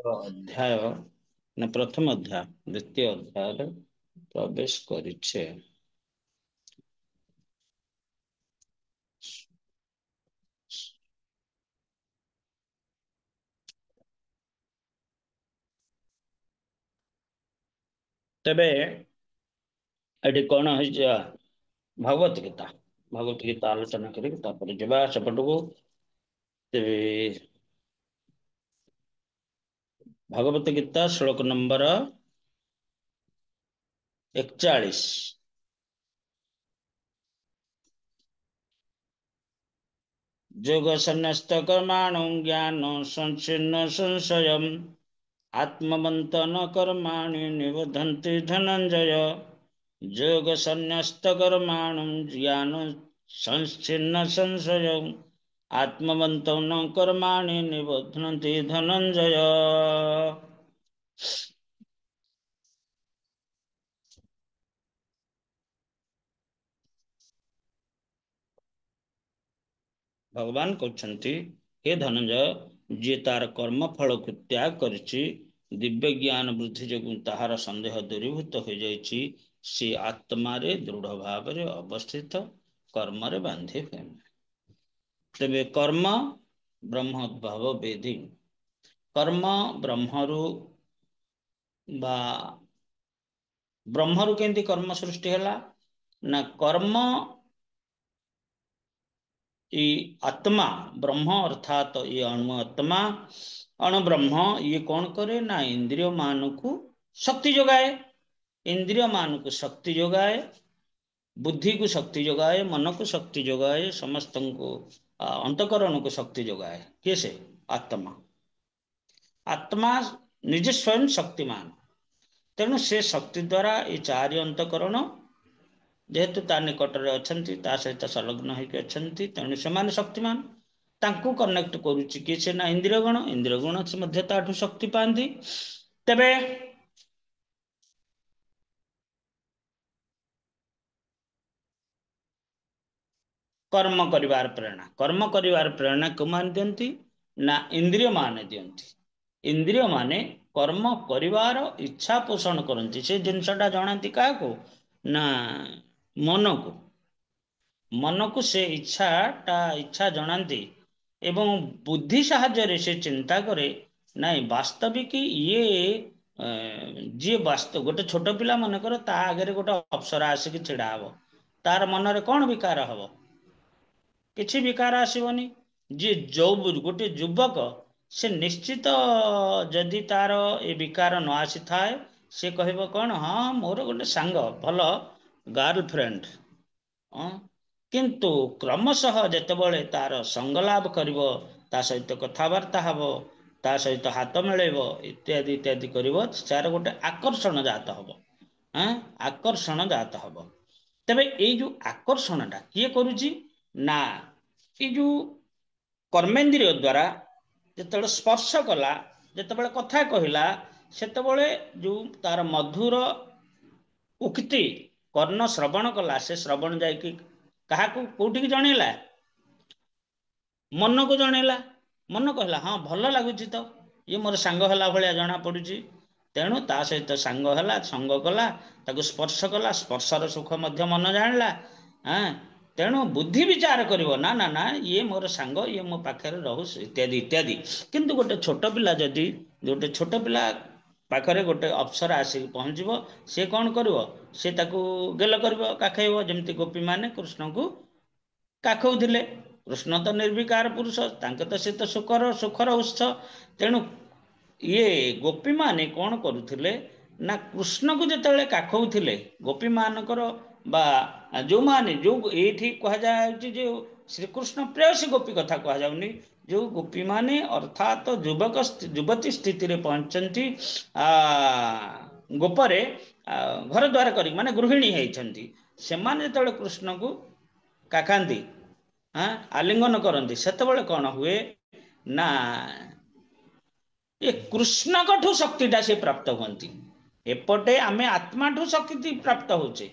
ଅଧ୍ୟାୟ ନା ପ୍ରଥମ ଅଧ୍ୟାୟ ଦ୍ୱିତୀୟ ଅଧ୍ୟାୟରେ ପ୍ରବେଶ କରିଛେ। ତେବେ ଏଠି କଣ ହେଇଛି? ଭଗବତ ଗୀତା ଆଲୋଚନା କରିକି ତାପରେ ଯିବା ସେପଟକୁ। ତେବେ ଭଗବତ ଗୀତା ଶ୍ଲୋକ ନମ୍ବର 41। ଯୋଗ ସନ୍ନ୍ୟସ୍ତ कर्माणो ज्ञान संचिन्न संशयम् आत्मवन्त न कर्माणि निबधन्ति धनंजय। जोग सन्न्यस्त कर्माणो ज्ञान संचिन्न संशयम् आत्मवन्त न कर्माणि निबध्नन्ति धनंजय। भगवान कहते हे धनंजय, जी तार कर्म फल को त्याग करिछि, दिव्य ज्ञान वृद्धि जो ताहार संदेह दूरीभूत हो जाइछि, से आत्मा रे दृढ़ भाव रे अवस्थित, कर्म रे बांधे हुए। तेबे कर्म ब्रह्मोद्भव वेदी। कर्म ब्रह्मरु बा ब्रह्मरु केंति कर्म सृष्टि हला ना कर्म आत्मा ब्रह्म अर्थात ये अणु आत्मा अणु ब्रह्म ये कौन करे ना इंद्रिय मान को शक्ति जोगाए। इंद्रिय मान को शक्ति जोगाए, बुद्धि को शक्ति जोगाए, मन को शक्ति जोगाए, समस्त को अंतकरण को शक्ति जोगाए। कैसे? आत्मा आत्मा निज स्वयं शक्तिमान। तेणु से शक्ति द्वारा ये चारि अंतकरण जेहेतु ता निकटरे अछंती, ता सहित संलग्न होइके अछंती, तेणु से शक्तिमान। तांको कनेक्ट करूची कि से ना इंद्रिय गुण से मध्य ताठु शक्ति पांती। तेबे कर्म करिवार प्रेरणा को मान दियंती ना इंद्रिय मान दियंती। इंद्रिय माने कर्म करिवार इच्छा पोषण करती, से जिनसटा जनाती क्या को ना मन को से इच्छा जनाती एवं बुद्धि साहाय्य से चिंता करे नाई वास्तविक ये जी वास्तव गोटे छोट पिला मन कर ता आगे गोटे अप्सरा आसिक छिड़ा हम, तार मनरे कौन विकार हम? किछि विकार आसबनी। जी जो गोटे युवक से निश्चित जदि तार ए विकार न आसी थाए, से कहब कौन हाँ मोर गोटे सांग भल गर्लफ्रेंड। किंतु क्रमशः जेतेबेले तार संग लाभ करिवो, ता सहित कथबार्ता हबो, ता सहित हाथ मिलेब इत्यादि इत्यादि करिवो, तार गोटे आकर्षण जात हबो। आकर्षण जात हबो। तेबे ए जो आकर्षणटा किए करूची ना ये जो कर्मेंद्रिय द्वारा जेतेबेले स्पर्श कला, जेतेबेले कथा कहला, सेतेबेले जो तार मधुर उक्ति कर्ण श्रवण कला, से श्रवण जाइकी काहाकू कोउठी जणेला? मन को जणेला। मन कहला हाँ भल लगुची, तो ये मोर सांग हला भलिया जना पड़ुची। तेणु ता सहित सांग हला, संग कला, ताको स्पर्श कला, स्पर्शर सुख मध्य मन जानला। तेणु बुद्धि विचार करिवो ना ना ना ये मोर सांग, ये मो पाखे रहु इत्यादि इत्यादि। किंतु गोटे छोट पिला जदि गोटे छोट पिला पाखरे गोटे अप्सर आसिक पहुँचब, से कौन करिवो? से ताकू गेल करिवो, काखैबो। जेमती गोपी माने कृष्ण को काखौथिले। कृष्ण तो निर्विकार पुरुष, तांके तो से तो सुखर उत्स। तेणु ये गोपी माने कौन करुथिले ना कृष्ण को जेतेबेले काखौथिले, गोपी मानकर बा जो माने जो एठी कहा जाउची जे श्रीकृष्ण प्रेयसी गोपी कथा कहा जाउनी, जो गोपी माने अर्थात युवती स्थिति रे पहुंचंती, गोपरे घर द्वार करी माने गृहिणी होइछंती, से माने जेतेबेले कृष्ण को काकांती, आलिंगन करती, सेतेबेले कौन हुए ना ये कृष्ण कठू शक्तिटा से प्राप्त होती। एपटे आमे आत्मा ठू शक्ति प्राप्त होचे,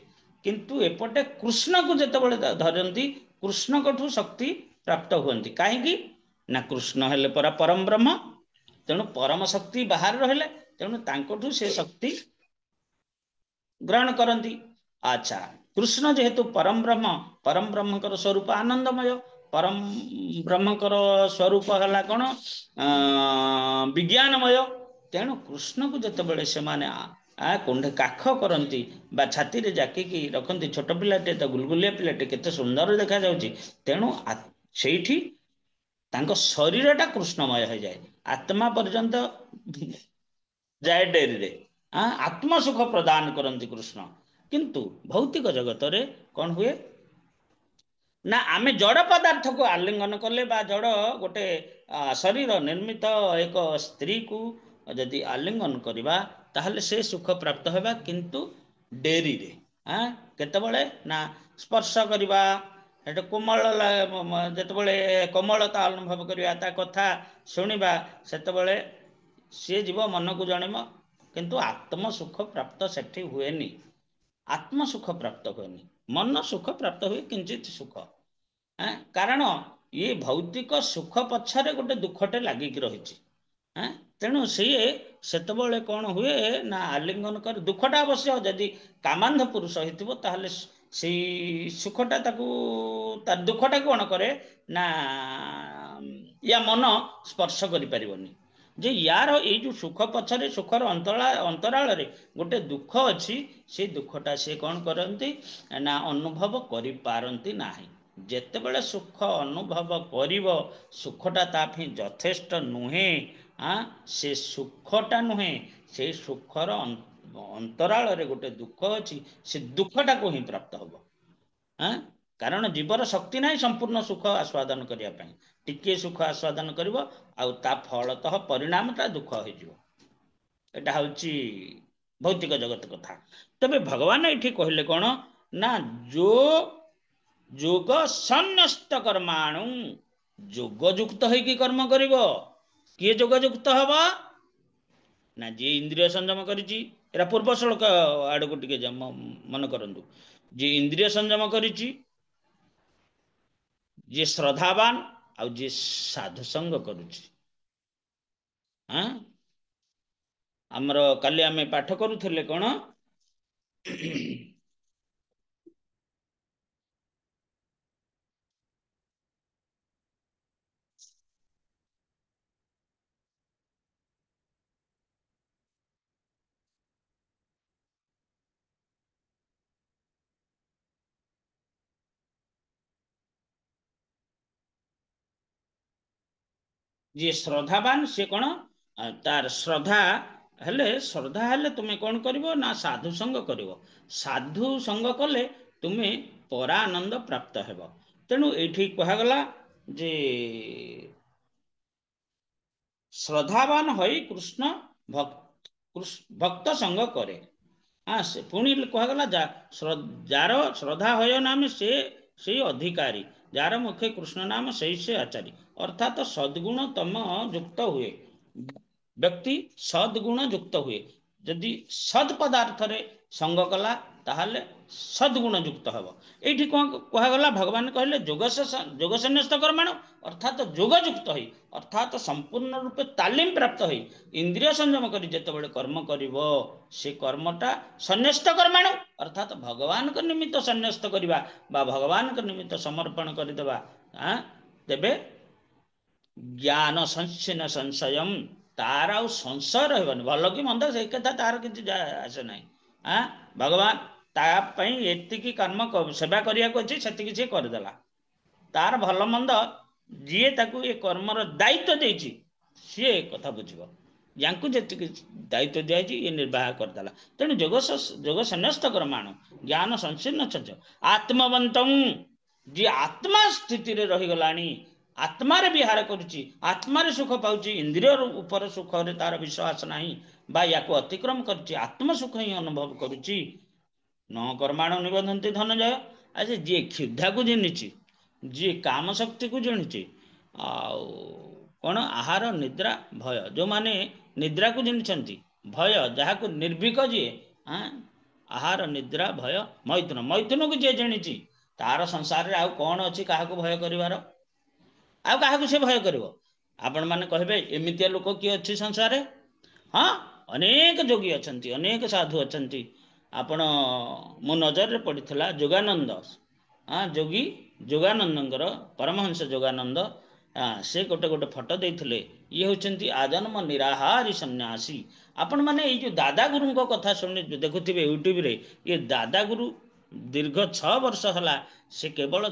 किंतु एपटे कृष्ण को जेतेबेले धरती, कृष्ण कठू शक्ति प्राप्त होती। कहीं ना कृष्ण हेले परा परम ब्रह्म, ତେଣୁ ପରମ ଶକ୍ତି ବାହାରେ ରହିଲେ, ତେଣୁ ତାଙ୍କଠୁ ସେ ଶକ୍ତି ଗ୍ରହଣ କରନ୍ତି। ଆଚ୍ଛା, କୃଷ୍ଣ ଯେହେତୁ ପରମ ବ୍ରହ୍ମଙ୍କର ସ୍ୱରୂପ ଆନନ୍ଦମୟ, ପରମ ବ୍ରହ୍ମଙ୍କର ସ୍ୱରୂପ ହେଲା କଣ ବିଜ୍ଞାନମୟ। ତେଣୁ କୃଷ୍ଣକୁ ଯେତେବେଳେ ସେମାନେ କୁଣ୍ଢେ କାଖ କରନ୍ତି ବା ଛାତିରେ ଜାକିକି ରଖନ୍ତି, ଛୋଟ ପିଲାଟେ ତ ଗୁଲଗୁଲିଆ ପିଲାଟେ କେତେ ସୁନ୍ଦର ଦେଖାଯାଉଛି, ତେଣୁ ସେଇଠି ତାଙ୍କ ଶରୀରଟା କୃଷ୍ଣମୟ ହେଇଯାଏ, ଆତ୍ମା ପର୍ଯ୍ୟନ୍ତ ଯାଏ ଡେରିରେ। ଆତ୍ମ ସୁଖ ପ୍ରଦାନ କରନ୍ତି କୃଷ୍ଣ। କିନ୍ତୁ ଭୌତିକ ଜଗତରେ କଣ ହୁଏ ନା ଆମେ ଜଡ଼ ପଦାର୍ଥକୁ ଆଲିଙ୍ଗନ କଲେ ବା ଜଡ଼ ଗୋଟେ ଶରୀର ନିର୍ମିତ ଏକ ସ୍ତ୍ରୀକୁ ଯଦି ଆଲିଙ୍ଗନ କରିବା ତାହେଲେ ସେ ସୁଖ ପ୍ରାପ୍ତ ହେବା, କିନ୍ତୁ ଡେରିରେ। କେତେବେଳେ ନା ସ୍ପର୍ଶ କରିବା, ସେଟା କୋମଳ ଯେତେବେଳେ କୋମଳତା ଅନୁଭବ କରିବା, ତା କଥା ଶୁଣିବା, ସେତେବେଳେ ସିଏ ଯିବ ମନକୁ ଜଣିବ, କିନ୍ତୁ ଆତ୍ମ ସୁଖ ପ୍ରାପ୍ତ ସେଠି ହୁଏନି। ଆତ୍ମ ସୁଖ ପ୍ରାପ୍ତ ହୁଏନି, ମନ ସୁଖ ପ୍ରାପ୍ତ ହୁଏ, କିଞ୍ଚିତ ସୁଖ। କାରଣ ଇଏ ଭୌତିକ ସୁଖ ପଛରେ ଗୋଟେ ଦୁଃଖଟେ ଲାଗିକି ରହିଛି। ତେଣୁ ସିଏ ସେତେବେଳେ କଣ ହୁଏ ନା ଆଲିଙ୍ଗନ କରି, ଦୁଃଖଟା ଅବଶ୍ୟ ଯଦି କାମାନ୍ଧ ପୁରୁଷ ହେଇଥିବ ତାହେଲେ ସେଇ ସୁଖଟା ତାକୁ, ତାର ଦୁଃଖଟା କଣ କରେ ନା ୟା ମନ ସ୍ପର୍ଶ କରିପାରିବନି, ଯେ ୟାର ଏଇ ଯୋଉ ସୁଖ ପଛରେ, ସୁଖର ଅନ୍ତରାଳରେ ଗୋଟେ ଦୁଃଖ ଅଛି, ସେ ଦୁଃଖଟା ସେ କଣ କରନ୍ତି ନା ଅନୁଭବ କରିପାରନ୍ତି ନାହିଁ। ଯେତେବେଳେ ସୁଖ ଅନୁଭବ କରିବ, ସୁଖଟା ତା ପାଇଁ ଯଥେଷ୍ଟ ନୁହେଁ, ସେ ସୁଖଟା ନୁହେଁ, ସେଇ ସୁଖର ଅନ୍ତରାଳରେ ଗୋଟେ ଦୁଃଖ ଅଛି, ସେ ଦୁଃଖଟାକୁ ହିଁ ପ୍ରାପ୍ତ ହବ। କାରଣ ଜୀବର ଶକ୍ତି ନାହିଁ ସମ୍ପୂର୍ଣ୍ଣ ସୁଖ ଆସ୍ୱାଦନ କରିବା ପାଇଁ, ଟିକିଏ ସୁଖ ଆସ୍ୱାଦନ କରିବ, ଆଉ ତା ଫଳତଃ ପରିଣାମଟା ଦୁଃଖ ହେଇଯିବ। ଏଟା ହଉଛି ଭୌତିକ ଜଗତ କଥା। ତେବେ ଭଗବାନ ଏଠି କହିଲେ କଣ ନା ଯୋଗ ସନ୍ନ୍ୟସ୍ତ କର୍ମାଣୁ, ଯୋଗ ଯୁକ୍ତ ହେଇକି କର୍ମ କରିବ। କିଏ ଯୋଗ ଯୁକ୍ତ ହବ ନା ଯିଏ ଇନ୍ଦ୍ରିୟ ସଂଯମ କରିଛି। ଏରା ପୂର୍ବ ଶ୍ଲୋକ ଆଡକୁ ଟିକେ ମନେ କରନ୍ତୁ। ଯିଏ ଇନ୍ଦ୍ରିୟ ସଂଯମ କରିଛି, ଯିଏ ଶ୍ରଦ୍ଧାବାନ, ଆଉ ଯିଏ ସାଧୁସଙ୍ଗ କରୁଛି। ଆମର କାଲି ଆମେ ପାଠ କରୁଥିଲେ କଣ ଯିଏ ଶ୍ରଦ୍ଧାବାନ ସିଏ କଣ ତାର ଶ୍ରଦ୍ଧା ହେଲେ ତୁମେ କଣ କରିବ ନା ସାଧୁ ସଙ୍ଗ କରିବ। ସାଧୁ ସଙ୍ଗ କଲେ ତୁମେ ପରାନନ୍ଦ ପ୍ରାପ୍ତ ହେବ। ତେଣୁ ଏଇଠି କୁହାଗଲା ଯେ ଶ୍ରଦ୍ଧାବାନ ହୋଇ କୃଷ୍ଣ ଭକ୍ତ ସଙ୍ଗ କରେ। ସେ ପୁଣି କୁହାଗଲା ଯାର ଶ୍ରଦ୍ଧା ହୟ ନାମେ ସେ ସେଇ ଅଧିକାରୀ, ଯାର ମୁଖେ କୃଷ୍ଣ ନାମ ସେଇ ସେ ଆଚାରୀ। ଅର୍ଥାତ ସଦ୍ଗୁଣ ତମ ଯୁକ୍ତ ହୁଏ, ବ୍ୟକ୍ତି ସଦ୍ଗୁଣ ଯୁକ୍ତ ହୁଏ। ଯଦି ସଦ୍ ପଦାର୍ଥରେ ସଙ୍ଗ କଲା ତାହେଲେ ସଦ୍ଗୁଣ ଯୁକ୍ତ ହେବ। ଏଇଠି କଣ କୁହାଗଲା, ଭଗବାନ କହିଲେ ଯୋଗ ସନ୍ନ୍ୟସ୍ତ କର୍ମାଣ, ଅର୍ଥାତ ଯୋଗ ଯୁକ୍ତ ହୋଇ, ଅର୍ଥାତ ସମ୍ପୂର୍ଣ୍ଣ ରୂପେ ତାଲିମ ପ୍ରାପ୍ତ ହୋଇ ଇନ୍ଦ୍ରିୟ ସଂଯମ କରି ଯେତେବେଳେ କର୍ମ କରିବ, ସେ କର୍ମଟା ସନ୍ନ୍ୟସ୍ତ କର୍ମାଣ, ଅର୍ଥାତ ଭଗବାନଙ୍କ ନିମିତ୍ତ ସନ୍ନ୍ୟସ୍ତ କରିବା ବା ଭଗବାନଙ୍କ ନିମିତ୍ତ ସମର୍ପଣ କରିଦେବା। ତେବେ ଜ୍ଞାନ ସଂଶିନ ସଂଶୟମ, ତାର ଆଉ ସଂଶୟ ରହିବନି। ଭଲ କି ମନ୍ଦ ସେଇ କଥା ତାର କିଛି ଆସେ ନାହିଁ। ଭଗବାନ ତା ପାଇଁ ଏତିକି କର୍ମ ସେବା କରିବାକୁ ଅଛି, ସେତିକି ସିଏ କରିଦେଲା। ତାର ଭଲ ମନ୍ଦ ଯିଏ ତାକୁ ଏ କର୍ମର ଦାୟିତ୍ୱ ଦେଇଛି ସିଏ କଥା ବୁଝିବ। ୟାଙ୍କୁ ଯେତିକି ଦାୟିତ୍ୱ ଦିଆଯାଇଛି ଇଏ ନିର୍ବାହ କରିଦେଲା। ତେଣୁ ଯୋଗ ସନ୍ନ୍ୟସ୍ତ କର୍ମାଣ ଜ୍ଞାନ ସଂଶୀର୍ଣ୍ଣ ସଂଶୟ ଆତ୍ମବନ୍ତଂ, ଯିଏ ଆତ୍ମା ସ୍ଥିତିରେ ରହିଗଲାଣି, ଆତ୍ମାରେ ବିହାର କରୁଛି, ଆତ୍ମାରେ ସୁଖ ପାଉଛି, ଇନ୍ଦ୍ରିୟ ଉପର ସୁଖରେ ତାର ବିଶ୍ୱାସ ନାହିଁ ବା ୟାକୁ ଅତିକ୍ରମ କରୁଛି, ଆତ୍ମ ସୁଖ ହିଁ ଅନୁଭବ କରୁଛି। ନ କର୍ମାଣ ନିବନ୍ଧନ୍ତି ଧନଞ୍ଜୟ। ଆଚ୍ଛା, ଯିଏ କ୍ଷୁଧାକୁ ଜିନିଛି, ଯିଏ କାମ ଶକ୍ତିକୁ ଜିଣିଛି, ଆଉ କଣ ଆହାର ନିଦ୍ରା ଭୟ, ଯୋଉମାନେ ନିଦ୍ରାକୁ ଜିଣିଛନ୍ତି, ଭୟ ଯାହାକୁ ନିର୍ଭୀକ, ଯିଏ ଆହାର ନିଦ୍ରା ଭୟ ମୈଥୁନକୁ ଯିଏ ଜିଣିଛି, ତାର ସଂସାରରେ ଆଉ କଣ ଅଛି କାହାକୁ ଭୟ କରିବାର? ଆଉ କାହାକୁ ସେ ଭୟ କରିବ? आपण माने कहबे एमितिया लोक किए अछि संसार हाँ अनेक जोगी अछंती अनेक साधु अछंती आपण मो नजर रे पड़िथला जोगानंद हाँ जोगी जोगानंदंकर परमहंस जोगानंद से गोटे गोटे फोटो देइथिले ये होचंती आजन्म निराहारी सन्यासी आपण माने ये जो दादा गुरु को कथा सुनि देखुथिबे यूट्यूब रे ये दादा गुरु दीर्घ 6 वर्ष हला से केवल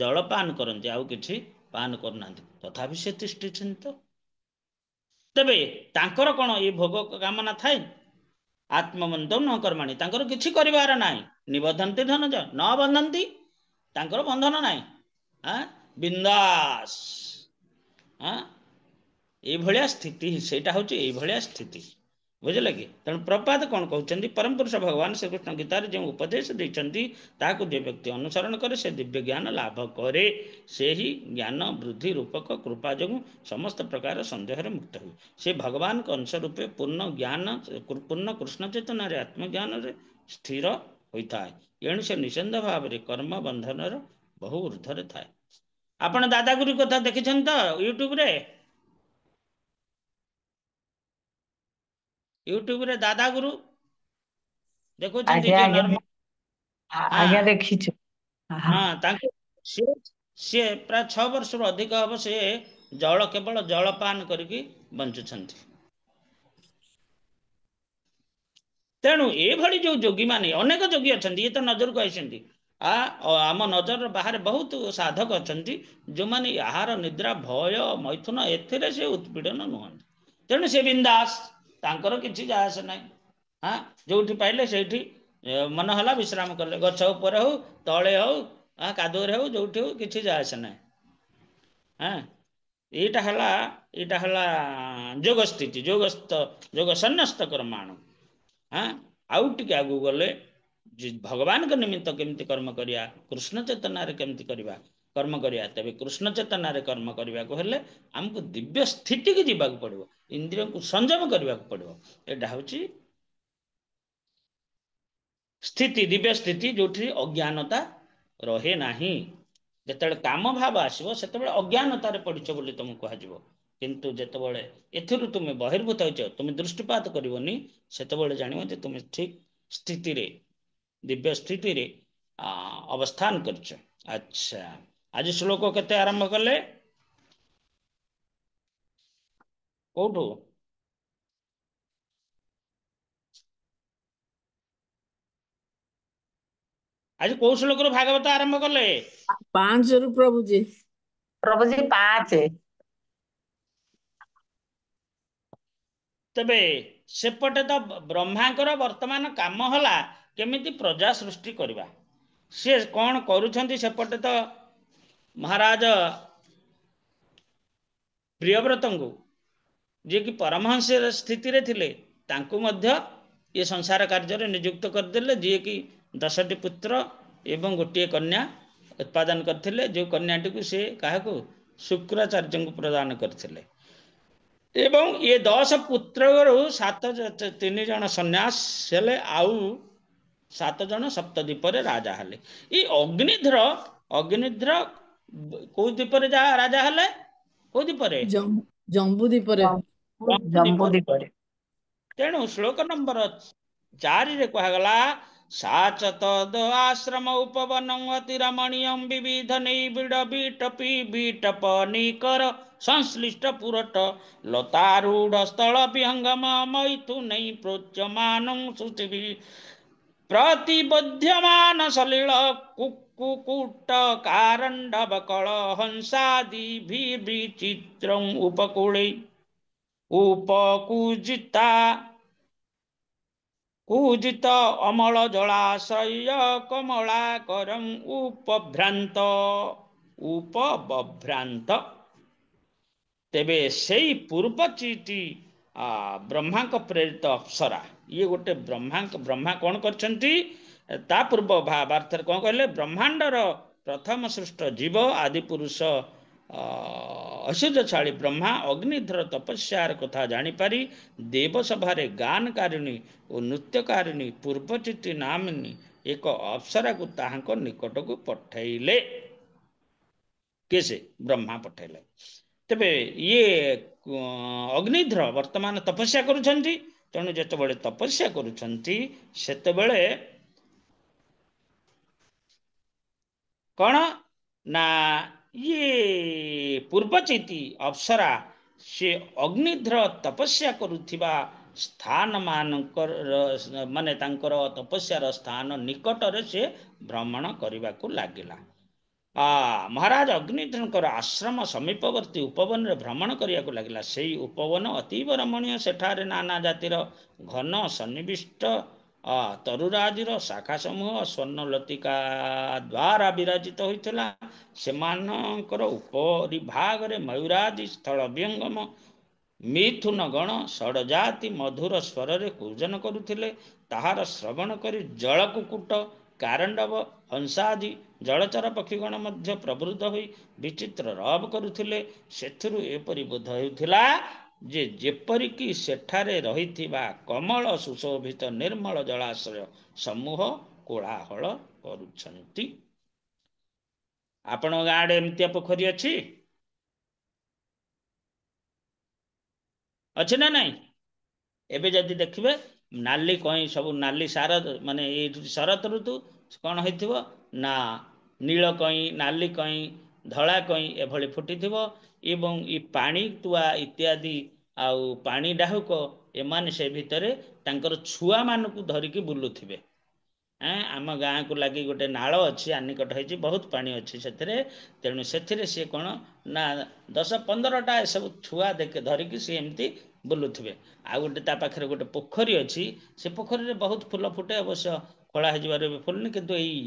जलपान करंती आउ किछि पान करनांती तथापि से तिष्ठिछंती तो तेबे तांकर कोन ये भोग कामना थाए आत्मबंधन न कर्माणी तांकर किछि करिवार नाही निबधन्ति धनज न बंधन्ति तांकर बंधन नाही हाँ बिंदास हाँ ये भलिया स्थिति सेटा होची ये भलिया स्थिति बुझले कि तेणु प्रपात कौन कहते परम पुरुष भगवान श्रीकृष्ण गीतार जो उपदेश देते ताकू जो व्यक्ति अनुसरण करे से दिव्य ज्ञान लाभ करे से ही ज्ञान वृद्धि रूपक कृपा जो समस्त प्रकार संदेह मुक्त हुए से भगवान के अंश रूपे पूर्ण ज्ञान पूर्ण कृष्ण चेतन आत्मज्ञान स्थिर होता है एणु से निश्चिंत भाव में कर्म बंधन बहु ऊर्धरे थाए आपण दादागुरु कथा देखिछन तो यूट्यूब रे यूट्यूब रे दादा गुरु देखो आज्ञा जो आज्ञा नर्म आज्ञा हाँ देखिछु। हाँ हाँ तांको से प्राय 6 वर्ष अधिक हम से जल केवल जलपान करके बंचुछंती तेणु एभली जो जोगी माने अनेक जोगी अछंती ये तो नजर को आइसंती आम नजर बाहर बहुत साधक अछंती जो माने आहार निद्रा भय मैथुन एथिरे से उत्पीड़न नुहंती तेणु से बिंदास तांकर किछि जायस नाही हाँ जोठी पाइले सेठी मन हला विश्राम कले गछ ऊपर हो तळे हो कादुरे हो जोठी हो किछि जायस नाही हाँ एटा हला जोग स्थिति जोगस्थ जोग सन्नस्त कर्माण हाँ आउ टिके आगु गले भगवान के निमित्त केमती कर्म करिया कृष्ण चेतना रे केमती करिया कर्म करिया तबे कृष्ण चेतना रे कर्म करिया को हेले हमको दिव्य स्थिति की जीवा पड़ो इंद्रिय को संयम करने पड़ो एटा होची स्थिति दिव्य स्थिति जो अज्ञानता रहे नाही जेतेबेले काम भाव आसो से अज्ञानतार पड़छ बोली तुमको कह किंतु जेतेबेले एथिरु तुम बहिर्भूत हो तुम दृष्टिपात करनी से जान तुम ठीक स्थिति रे दिव्य स्थिति रे अवस्थान करछ। अच्छा आज श्लोक केते आरंभ कले कोठू आज कौ श्लोक भागवत आरंभ कले 5 रु प्रभु जी प्रभु जी 5 तबे सेपटे तो ब्रह्मांकर वर्तमान काम हला केमिति प्रजा सृष्टि करवा सी कौन करुछंती सेपटे तो महाराज प्रियव्रत को जी कि परमहंस स्थिति रे थिले तांको मध्य ये संसार कार्य नियुक्त करदे जी कि 10टी पुत्र एवं गोटे कन्या उत्पादन करथिले जो कन्याटी को से कहा शुक्राचार्य को प्रदान करथिले एवं ये 10 पुत्र 3 जन सन्यास हेले आउ 7 जन सप्तद्वीप राजा हेले ये अग्निध्र को द्वीप राजा हेले को द्वीप जम्बू द्वीप रे जम्बू द्वीप तेणु श्लोक नंबर 4 रे कहगला साचत आश्रम उपवन अतिरमणीयम विविध नैबिड़ बीटपी बीटपनिकर संश्लिष्ट पुरट लतारूढ़ स्थल विहंगम मैथुन प्रोच्यमान सुष्टि प्रतिबध्यमान सलिल कुक्कुट कारंडवकल हंसादि विचित्र उपकूले उपकूजिता कूजित अमल जलाशय कमलाकरम उपभ्रांत उपभ्रांत तेबे से पूर्वचिटी ब्रह्मा को प्रेरित अप्सरा ये गोटे ब्रह्मा कौन करछंती ता पूर्व भावार्थ कौन कहले ब्रह्मांडर प्रथम सृष्ट जीव आदि पुरुष अशुद्धशाली ब्रह्मा अग्निध्र तपस्यार कथा जानीपारी देवसभारे गानकारिणी और नृत्यकारिणी पूर्वचिति नामिनी एक अप्सरा को ताहांको निकट को पठैले केसे ब्रह्मा पठैले ତେବେ ଇଏ ଅଗ୍ନିଧ୍ର ବର୍ତ୍ତମାନ ତପସ୍ୟା କରୁଛନ୍ତି। ତେଣୁ ଯେତେବେଳେ ତପସ୍ୟା କରୁଛନ୍ତି ସେତେବେଳେ କଣ ନା ଇଏ ପୂର୍ବଚିତି ଅପ୍ସରା ସେ ଅଗ୍ନିଧ୍ର ତପସ୍ୟା କରୁଥିବା ସ୍ଥାନ ମାନଙ୍କର ମାନେ ତାଙ୍କର ତପସ୍ୟାର ସ୍ଥାନ ନିକଟରେ ସେ ଭ୍ରମଣ କରିବାକୁ ଲାଗିଲା। ମହାରାଜ ଅଗ୍ନିଧ୍ରଙ୍କର ଆଶ୍ରମ ସମୀପବର୍ତ୍ତୀ ଉପବନରେ ଭ୍ରମଣ କରିବାକୁ ଲାଗିଲା। ସେଇ ଉପବନ ଅତୀବ ରମଣୀୟ। ସେଠାରେ ନାନା ଜାତିର ଘନ ସନ୍ନିବିଷ୍ଟ ତରୁରାଜିର ଶାଖା ସମୂହ ସ୍ୱର୍ଣ୍ଣଲତିକା ଦ୍ୱାରା ବିରାଜିତ ହୋଇଥିଲା। ସେମାନଙ୍କର ଉପରି ଭାଗରେ ମୟୂରାଦି ସ୍ଥଳ ବିହଙ୍ଗମ ମିଥୁନ ଗଣ ଷଡ଼ଜାତି ମଧୁର ସ୍ୱରରେ କୂଜନ କରୁଥିଲେ। ତାହାର ଶ୍ରବଣ କରି ଜଳକୁକୁଟ କାରଣ୍ଡବ ହଂସାଦି ଜଳଚର ପକ୍ଷୀଗଣ ମଧ୍ୟ ପ୍ରବୃଦ୍ଧ ହୋଇ ବିଚିତ୍ର ରବ କରୁଥିଲେ। ସେଥିରୁ ଏପରି ବୋଧ ହେଉଥିଲା ଯେ ଯେପରିକି ସେଠାରେ ରହିଥିବା କମଳ ସୁଶୋଭିତ ନିର୍ମଳ ଜଳାଶୟ ସମୂହ କୋଳାହଳ କରୁଛନ୍ତି। ଆପଣଙ୍କ ଗାଁ ଆଡ଼େ ଏମିତିଆ ପୋଖରୀ ଅଛି ନା ନାଇଁ? ଏବେ ଯଦି ଦେଖିବେ ନାଲି କଇଁ ସବୁ ନାଲି ସାରଦ ମାନେ ଏଇ ଶରତ ଋତୁ କଣ ହେଇଥିବ ନା ନୀଳ କଇଁ ନାଲି କଇଁ ଧଳା କଇଁ ଏଭଳି ଫୁଟିଥିବ। ଏବଂ ଏ ପାଣି ତୁଆ ଇତ୍ୟାଦି ଆଉ ପାଣି ଡାହୁକ ଏମାନେ ସେ ଭିତରେ ତାଙ୍କର ଛୁଆମାନଙ୍କୁ ଧରିକି ବୁଲୁଥିବେ। ଆମ ଗାଁକୁ ଲାଗି ଗୋଟେ ନାଳ ଅଛି ଆନିକଟ ହେଇଛି ବହୁତ ପାଣି ଅଛି ସେଥିରେ। ତେଣୁ ସେଥିରେ ସିଏ କଣ ନା 10-15ଟା ଏସବୁ ଛୁଆ ଧରିକି ସିଏ ଏମିତି ବୁଲୁଥିବେ। ଆଉ ଗୋଟେ ତା ପାଖରେ ଗୋଟେ ପୋଖରୀ ଅଛି। ସେ ପୋଖରୀରେ ବହୁତ ଫୁଲ ଫୁଟେ ଅବଶ୍ୟ ଖୋଳା ହେଇଯିବାରୁ ଏବେ ଫୁଲୁନି। କିନ୍ତୁ ଏଇ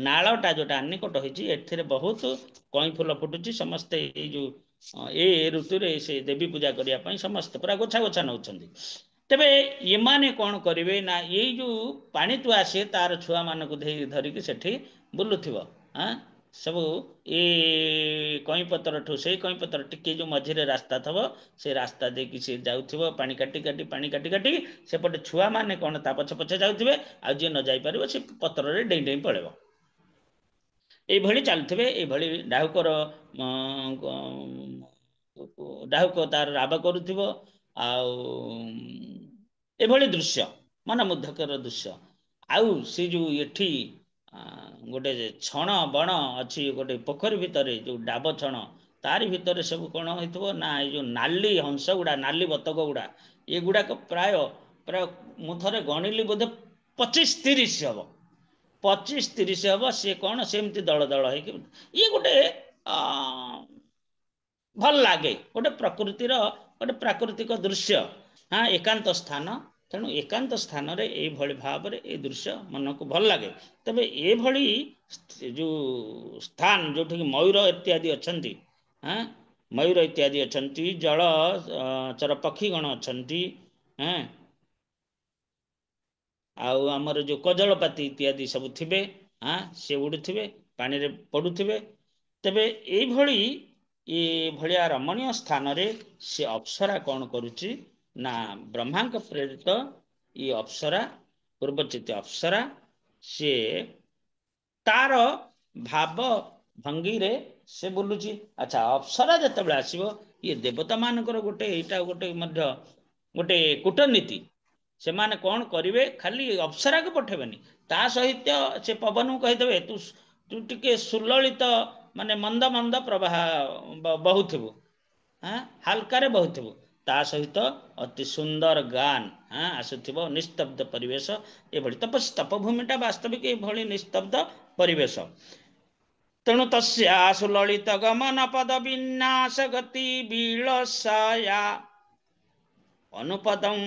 ନାଳଟା ଯୋଉଟା ଆନିକଟ ହେଇଛି ଏଥିରେ ବହୁତ କଇଁ ଫୁଲ ଫୁଟୁଛି। ସମସ୍ତେ ଏଇ ଯୋଉ ଏ ଋତୁରେ ସେ ଦେବୀ ପୂଜା କରିବା ପାଇଁ ସମସ୍ତେ ପୁରା ଗୋଛା ଗୋଛା ନଉଛନ୍ତି। ତେବେ ଏମାନେ କଣ କରିବେ ନା ଏଇ ଯୋଉ ପାଣି ତୁଆ ଆସେ ତାର ଛୁଆମାନଙ୍କୁ ଧରିକି ସେଠି ବୁଲୁଥିବ। ସବୁ ଏ କଇଁପତରଠୁ ସେଇ କଇଁପତର ଟିକେ ଯୋଉ ମଝିରେ ରାସ୍ତା ଥବ ସେ ରାସ୍ତା ଦେଇକି ସେ ଯାଉଥିବ ପାଣି କାଟି କାଟି ସେପଟେ ଛୁଆମାନେ କଣ ତା ପଛେ ପଛେ ଯାଉଥିବେ। ଆଉ ଯିଏ ନ ଯାଇପାରିବ ସେ ପତ୍ରରେ ଡେଇଁ ଡେଇଁ ପଳେଇବ। ଏଇଭଳି ଚାଲୁଥିବେ। ଏଇଭଳି ଡାହୁକ ତାର ରାବ କରୁଥିବ। ଆଉ ଏଭଳି ଦୃଶ୍ୟ ମନମୁଗ୍ଧକର ଦୃଶ୍ୟ। ଆଉ ସେ ଯୋଉ ଏଠି ଗୋଟେ ଛଣ ବଣ ଅଛି ଗୋଟେ ପୋଖରୀ ଭିତରେ ଯୋଉ ଡାବ ଛଣ ତାରି ଭିତରେ ସବୁ କଣ ହେଇଥିବ ନା ଏଇ ଯୋଉ ନାଲି ହଂସ ଗୁଡା ନାଲି ବତକ ଗୁଡା ଏଗୁଡାକ ପ୍ରାୟ ମୁଁ ଥରେ ଗଣିଲି ବୋଧେ 25-30 ହବ। 25-30 ହବ। ସିଏ କଣ ସେମିତି ଦଳ ଦଳ ହେଇକି ଇଏ ଗୋଟେ ଭଲ ଲାଗେ ଗୋଟେ ପ୍ରକୃତିର ଗୋଟେ ପ୍ରାକୃତିକ ଦୃଶ୍ୟ। ଏକାନ୍ତ ସ୍ଥାନ। ତେଣୁ ଏକାନ୍ତ ସ୍ଥାନରେ ଏଇଭଳି ଭାବରେ ଏ ଦୃଶ୍ୟ ମନକୁ ଭଲ ଲାଗେ। ତେବେ ଏଭଳି ଯୋଉ ସ୍ଥାନ ଯୋଉଠିକି ମୟୂର ଇତ୍ୟାଦି ଅଛନ୍ତି ମୟୂର ଇତ୍ୟାଦି ଅଛନ୍ତି ଜଳଚର ପକ୍ଷୀଗଣ ଅଛନ୍ତି। ଆଉ ଆମର ଯୋଉ କଜଳପାତି ଇତ୍ୟାଦି ସବୁ ଥିବେ ସେ ଉଡୁଥିବେ ପାଣିରେ ପଡୁଥିବେ। ତେବେ ଏଇଭଳି ଭଳିଆ ରମଣୀୟ ସ୍ଥାନରେ ସେ ଅପ୍ସରା କଣ କରୁଛି ନା ବ୍ରହ୍ମାଙ୍କ ପ୍ରେରିତ ଇ ଅପ୍ସରା ପୂର୍ବଚିତ ଅପ୍ସରା ସିଏ ତାର ଭାବ ଭଙ୍ଗୀରେ ସେ ବୁଲୁଛି। ଆଚ୍ଛା ଅପ୍ସରା ଯେତେବେଳେ ଆସିବ ଇଏ ଦେବତା ମାନଙ୍କର ଏଇଟା ଗୋଟେ ମଧ୍ୟ ଗୋଟେ କୂଟନୀତି। ସେମାନେ କଣ କରିବେ ଖାଲି ଅପ୍ସରାକୁ ପଠେଇବେନି ତା ସହିତ ସେ ପବନକୁ କହିଦେବେ ତୁ ଟିକେ ସୁଲଳିତ ମାନେ ମନ୍ଦ ମନ୍ଦ ପ୍ରବାହ ବହୁଥିବୁ ହାଲକାରେ ବହୁଥିବୁ। ତା ସହିତ ଅତି ସୁନ୍ଦର ଗାନ ଆସୁଥିବ ନିସ୍ତବ୍ଧ ପରିବେଶ। ଏଭଳି ତପଭୂମିଟା ବାସ୍ତବିକ ଏଭଳି ନିସ୍ତବ୍ଧ ପରିବେଶ। ତେଣୁ ତସ୍ୟା ସୁଲଳିତ ଗମନ ପଦ ବିନ୍ୟାସ ଗତି ବିଳସୟା ଅନୁପଦଂ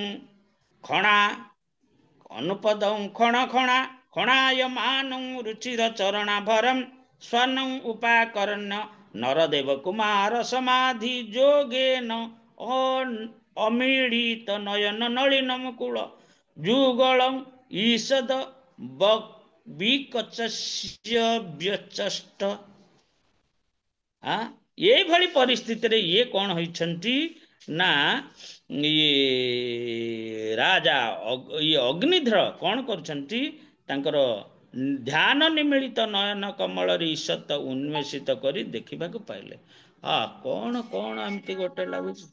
ଖଣାୟମାନଂ ରୁଚିର ଚରଣାଭରಂ ସ୍ୱର୍ଣ୍ଣଂ ଉପାକର୍ଣ୍ଣ ନରଦେବ କୁମାର ସମାଧି ଯୋଗେନ ଅମୀଳିତ ନୟନ ନଳିନ ମୁକୁଳ ଯୁଗଳଂ ଈଷଦ ବିକଚସ୍ୟ ବ୍ୟଚଷ୍ଟ। ଏଇଭଳି ପରିସ୍ଥିତିରେ ଇଏ କଣ ହେଇଛନ୍ତି ନା ରାଜା ଇଏ ଅଗ୍ନିଧ୍ର କଣ କରୁଛନ୍ତି ତାଙ୍କର ଧ୍ୟାନ ନିମିଳିତ ନୟନ କମଳରେ ଈଷତ ଉନ୍ମେଷିତ କରି ଦେଖିବାକୁ ପାଇଲେ। କଣ କଣ ଏମିତି ଗୋଟେ ଲାଗୁଛି।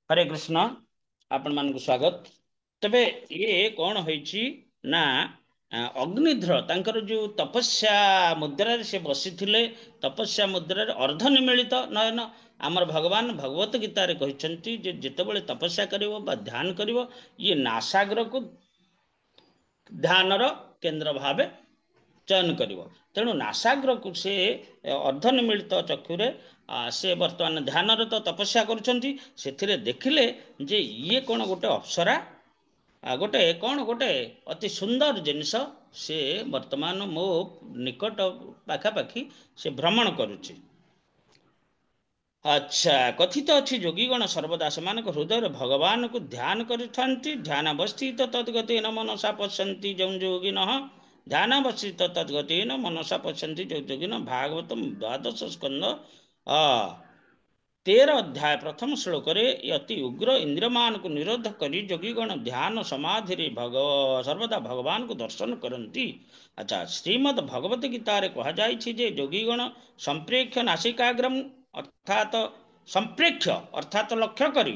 ହରେ କୃଷ୍ଣ, ଆପଣ ମାନଙ୍କୁ ସ୍ୱାଗତ। ତେବେ ଇଏ କଣ ହେଇଛି ନା ଅଗ୍ନିଧ୍ର ତାଙ୍କର ଯୋଉ ତପସ୍ୟା ମୁଦ୍ରାରେ ସେ ବସିଥିଲେ, ତପସ୍ୟା ମୁଦ୍ରାରେ ଅର୍ଦ୍ଧ ନିମିଳିତ ନୟନ। ଆମର ଭଗବାନ ଭଗବତ ଗୀତାରେ କହିଛନ୍ତି ଯେ ଯେତେବେଳେ ତପସ୍ୟା କରିବ ବା ଧ୍ୟାନ କରିବ, ଇଏ ନାସାଗ୍ରକୁ ଧ୍ୟାନର କେନ୍ଦ୍ର ଭାବେ ଚୟନ କରିବ। ତେଣୁ ନାସାଗ୍ରକୁ ସେ ଅର୍ଦ୍ଧ ନିମିଳିତ ଚକ୍ଷୁରେ ସେ ବର୍ତ୍ତମାନ ଧ୍ୟାନରତ ତପସ୍ୟା କରୁଛନ୍ତି। ସେଥିରେ ଦେଖିଲେ ଯେ ଇଏ କଣ ଗୋଟେ ଅପ୍ସରା, ଗୋଟେ କଣ ଗୋଟେ ଅତି ସୁନ୍ଦର ଜିନିଷ ସେ ବର୍ତ୍ତମାନ ମୋ ନିକଟ ପାଖାପାଖି ସେ ଭ୍ରମଣ କରୁଛି। ଆଚ୍ଛା, କଥିତ ଅଛି ଯୋଗୀଗଣ ସର୍ବଦା ସେମାନଙ୍କ ହୃଦୟରେ ଭଗବାନଙ୍କୁ ଧ୍ୟାନ କରିଥାନ୍ତି। ଧ୍ୟାନାବସ୍ଥିତ ତଦ୍ଗତେନ ମନସା ପଶ୍ୟନ୍ତି ଯଂ ଯୋଗିନଃ। ଧ୍ୟାନାବସ୍ଥିତ ତଦ୍ଗତେନ ମନସା ପଶ୍ୟନ୍ତି ଯଂ ଯୋଗିନଃ। ଭାଗବତମ୍ ଦ୍ୱାଦଶ ସ୍କନ୍ଧ 13 ଅଧ୍ୟାୟ ପ୍ରଥମ ଶ୍ଲୋକରେ ଅତି ଉଗ୍ର ଇନ୍ଦ୍ରମାନଙ୍କୁ ନିରୋଧ କରି ଯୋଗୀଗଣ ଧ୍ୟାନ ସମାଧିରେ ସର୍ବଦା ଭଗବାନଙ୍କୁ ଦର୍ଶନ କରନ୍ତି। ଆଚ୍ଛା, ଶ୍ରୀମଦ୍ ଭଗବତ ଗୀତାରେ କୁହାଯାଇଛି ଯେ ଯୋଗୀଗଣ ସମ୍ପ୍ରେକ୍ଷ ନାସିକାଗ୍ରମ୍ ଅର୍ଥାତ ସମ୍ପ୍ରେକ୍ଷ ଅର୍ଥାତ ଲକ୍ଷ୍ୟ କରି,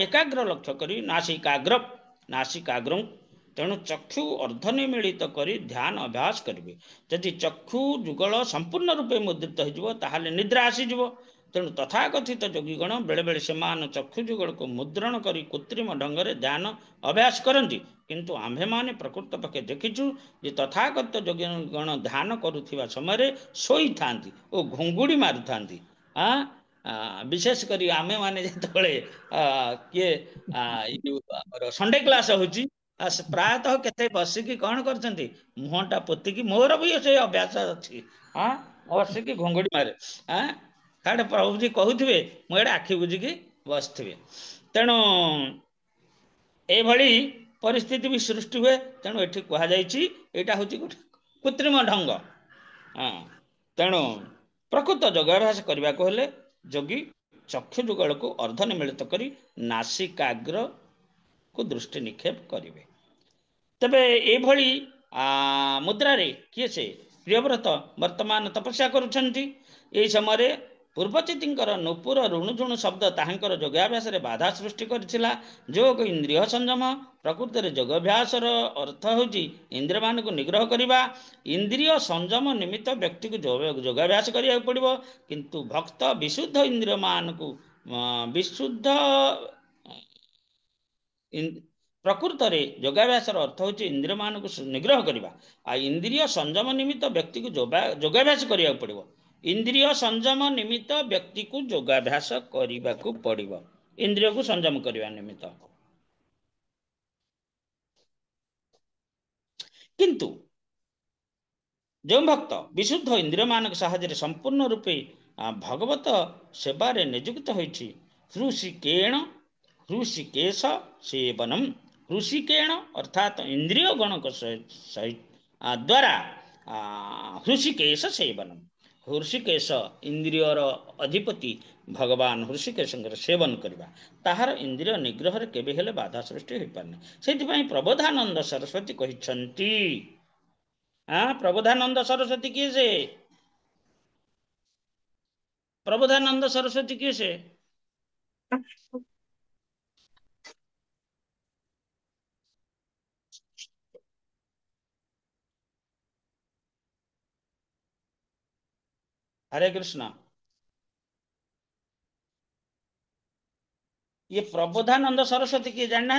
ଏକାଗ୍ର ଲକ୍ଷ୍ୟ କରି ନାସିକାଗ୍ରମ୍, ତେଣୁ ଚକ୍ଷୁ ଅର୍ଦ୍ଧନିମିଳିତ କରି ଧ୍ୟାନ ଅଭ୍ୟାସ କରିବେ। ଯଦି ଚକ୍ଷୁ ଯୁଗଳ ସମ୍ପୂର୍ଣ୍ଣ ରୂପେ ମୁଦ୍ରିତ ହେଇଯିବ ତାହେଲେ ନିଦ୍ରା ଆସିଯିବ। ତେଣୁ ତଥାକଥିତ ଯୋଗୀଗଣ ବେଳେବେଳେ ସେମାନେ ଚକ୍ଷୁ ଯୁଗଳକୁ ମୁଦ୍ରଣ କରି କୃତ୍ରିମ ଢଙ୍ଗରେ ଧ୍ୟାନ ଅଭ୍ୟାସ କରନ୍ତି। କିନ୍ତୁ ଆମ୍ଭେମାନେ ପ୍ରକୃତ ପକ୍ଷେ ଦେଖିଛୁ ଯେ ତଥାକଥିତ ଯୋଗୀଗଣ ଧ୍ୟାନ କରୁଥିବା ସମୟରେ ଶୋଇଥାନ୍ତି ଓ ଘୁଙ୍ଗୁଡ଼ି ମାରୁଥାନ୍ତି। ବିଶେଷ କରି ଆମେମାନେ ଯେତେବେଳେ କିଏ ଏଇ ଯୋଉ ଆମର ସଣ୍ଡେ କ୍ଲାସ ହଉଛି, ପ୍ରାୟତଃ କେତେ ବସିକି କଣ କରୁଛନ୍ତି, ମୁହଁଟା ପୋତିକି, ମୋର ବି ସେ ଅଭ୍ୟାସ ଅଛି, ବସିକି ଘୁଙ୍ଗୁଡ଼ି ମାରେ। କାଳେ ପ୍ରଭୁଜୀ କହୁଥିବେ, ମୁଁ ଏଇଟା ଆଖି ବୁଝିକି ବସିଥିବେ। ତେଣୁ ଏଇଭଳି ପରିସ୍ଥିତି ବି ସୃଷ୍ଟି ହୁଏ। ତେଣୁ ଏଠି କୁହାଯାଇଛି ଏଇଟା ହଉଛି ଗୋଟେ କୃତ୍ରିମ ଢଙ୍ଗ। ତେଣୁ ପ୍ରକୃତ ଯୋଗାଭ୍ୟାସ କରିବାକୁ ହେଲେ ଯୋଗୀ ଚକ୍ଷୁ ଯୁଗଳକୁ ଅର୍ଦ୍ଧ ନିମିଳିତ କରି ନାସିକାଗ୍ରକୁ ଦୃଷ୍ଟି ନିକ୍ଷେପ କରିବେ। ତେବେ ଏଇଭଳି ମୁଦ୍ରାରେ କିଏ ସେ ପ୍ରିୟବ୍ରତ ବର୍ତ୍ତମାନ ତପସ୍ୟା କରୁଛନ୍ତି। ଏହି ସମୟରେ ପୂର୍ବଚିତିଙ୍କର ନୂପୁର ରୁଣୁଝୁଣୁ ଶବ୍ଦ ତାହାଙ୍କର ଯୋଗାଭ୍ୟାସରେ ବାଧା ସୃଷ୍ଟି କରିଥିଲା। ଯୋଗ ଇନ୍ଦ୍ରିୟ ସଂଯମ। ପ୍ରକୃତରେ ଯୋଗାଭ୍ୟାସର ଅର୍ଥ ହେଉଛି ଇନ୍ଦ୍ରିୟମାନଙ୍କୁ ନିଗ୍ରହ କରିବା। ଇନ୍ଦ୍ରିୟ ସଂଯମ ନିମିତ୍ତ ବ୍ୟକ୍ତିକୁ ଯୋଗାଭ୍ୟାସ କରିବାକୁ ପଡ଼ିବ। କିନ୍ତୁ ଭକ୍ତ ବିଶୁଦ୍ଧ ଇନ୍ଦ୍ରିୟମାନଙ୍କୁ ପ୍ରକୃତରେ ଯୋଗାଭ୍ୟାସର ଅର୍ଥ ହେଉଛି ଇନ୍ଦ୍ରିୟମାନଙ୍କୁ ନିଗ୍ରହ କରିବା। ଆଉ ଇନ୍ଦ୍ରିୟ ସଂଯମ ନିମିତ୍ତ ବ୍ୟକ୍ତିକୁ ଯୋଗାଭ୍ୟାସ କରିବାକୁ ପଡ଼ିବ। ଇନ୍ଦ୍ରିୟ ସଂଯମ ନିମିତ୍ତ ବ୍ୟକ୍ତିକୁ ଯୋଗାଭ୍ୟାସ କରିବାକୁ ପଡ଼ିବ, ଇନ୍ଦ୍ରିୟକୁ ସଂଯମ କରିବା ନିମିତ୍ତ। किंतु जो भक्त विशुद्ध इंद्रिय मान साहाଯ୍य संपूर्ण रूपे भगवत सेवारे नियुक्त होइछि हृषिकेण हृषिकेश सेवनम हृषिकेण अर्थात इंद्रिय गणक द्वारा हृषिकेश सेवनम हृषिकेश इंद्रियर अधिपति भगवान हृषिकेश सेवन करवा ताहार इंद्रिय निग्रह केबे हेले बाधा सृष्टि हो पारने से प्रबोधानंद सरस्वती कहिछंती प्रबोधानंद सरस्वती किए से प्रबोधानंद सरस्वती किए से हरे कृष्ण ये प्रबोधानंद सरस्वती किए जानना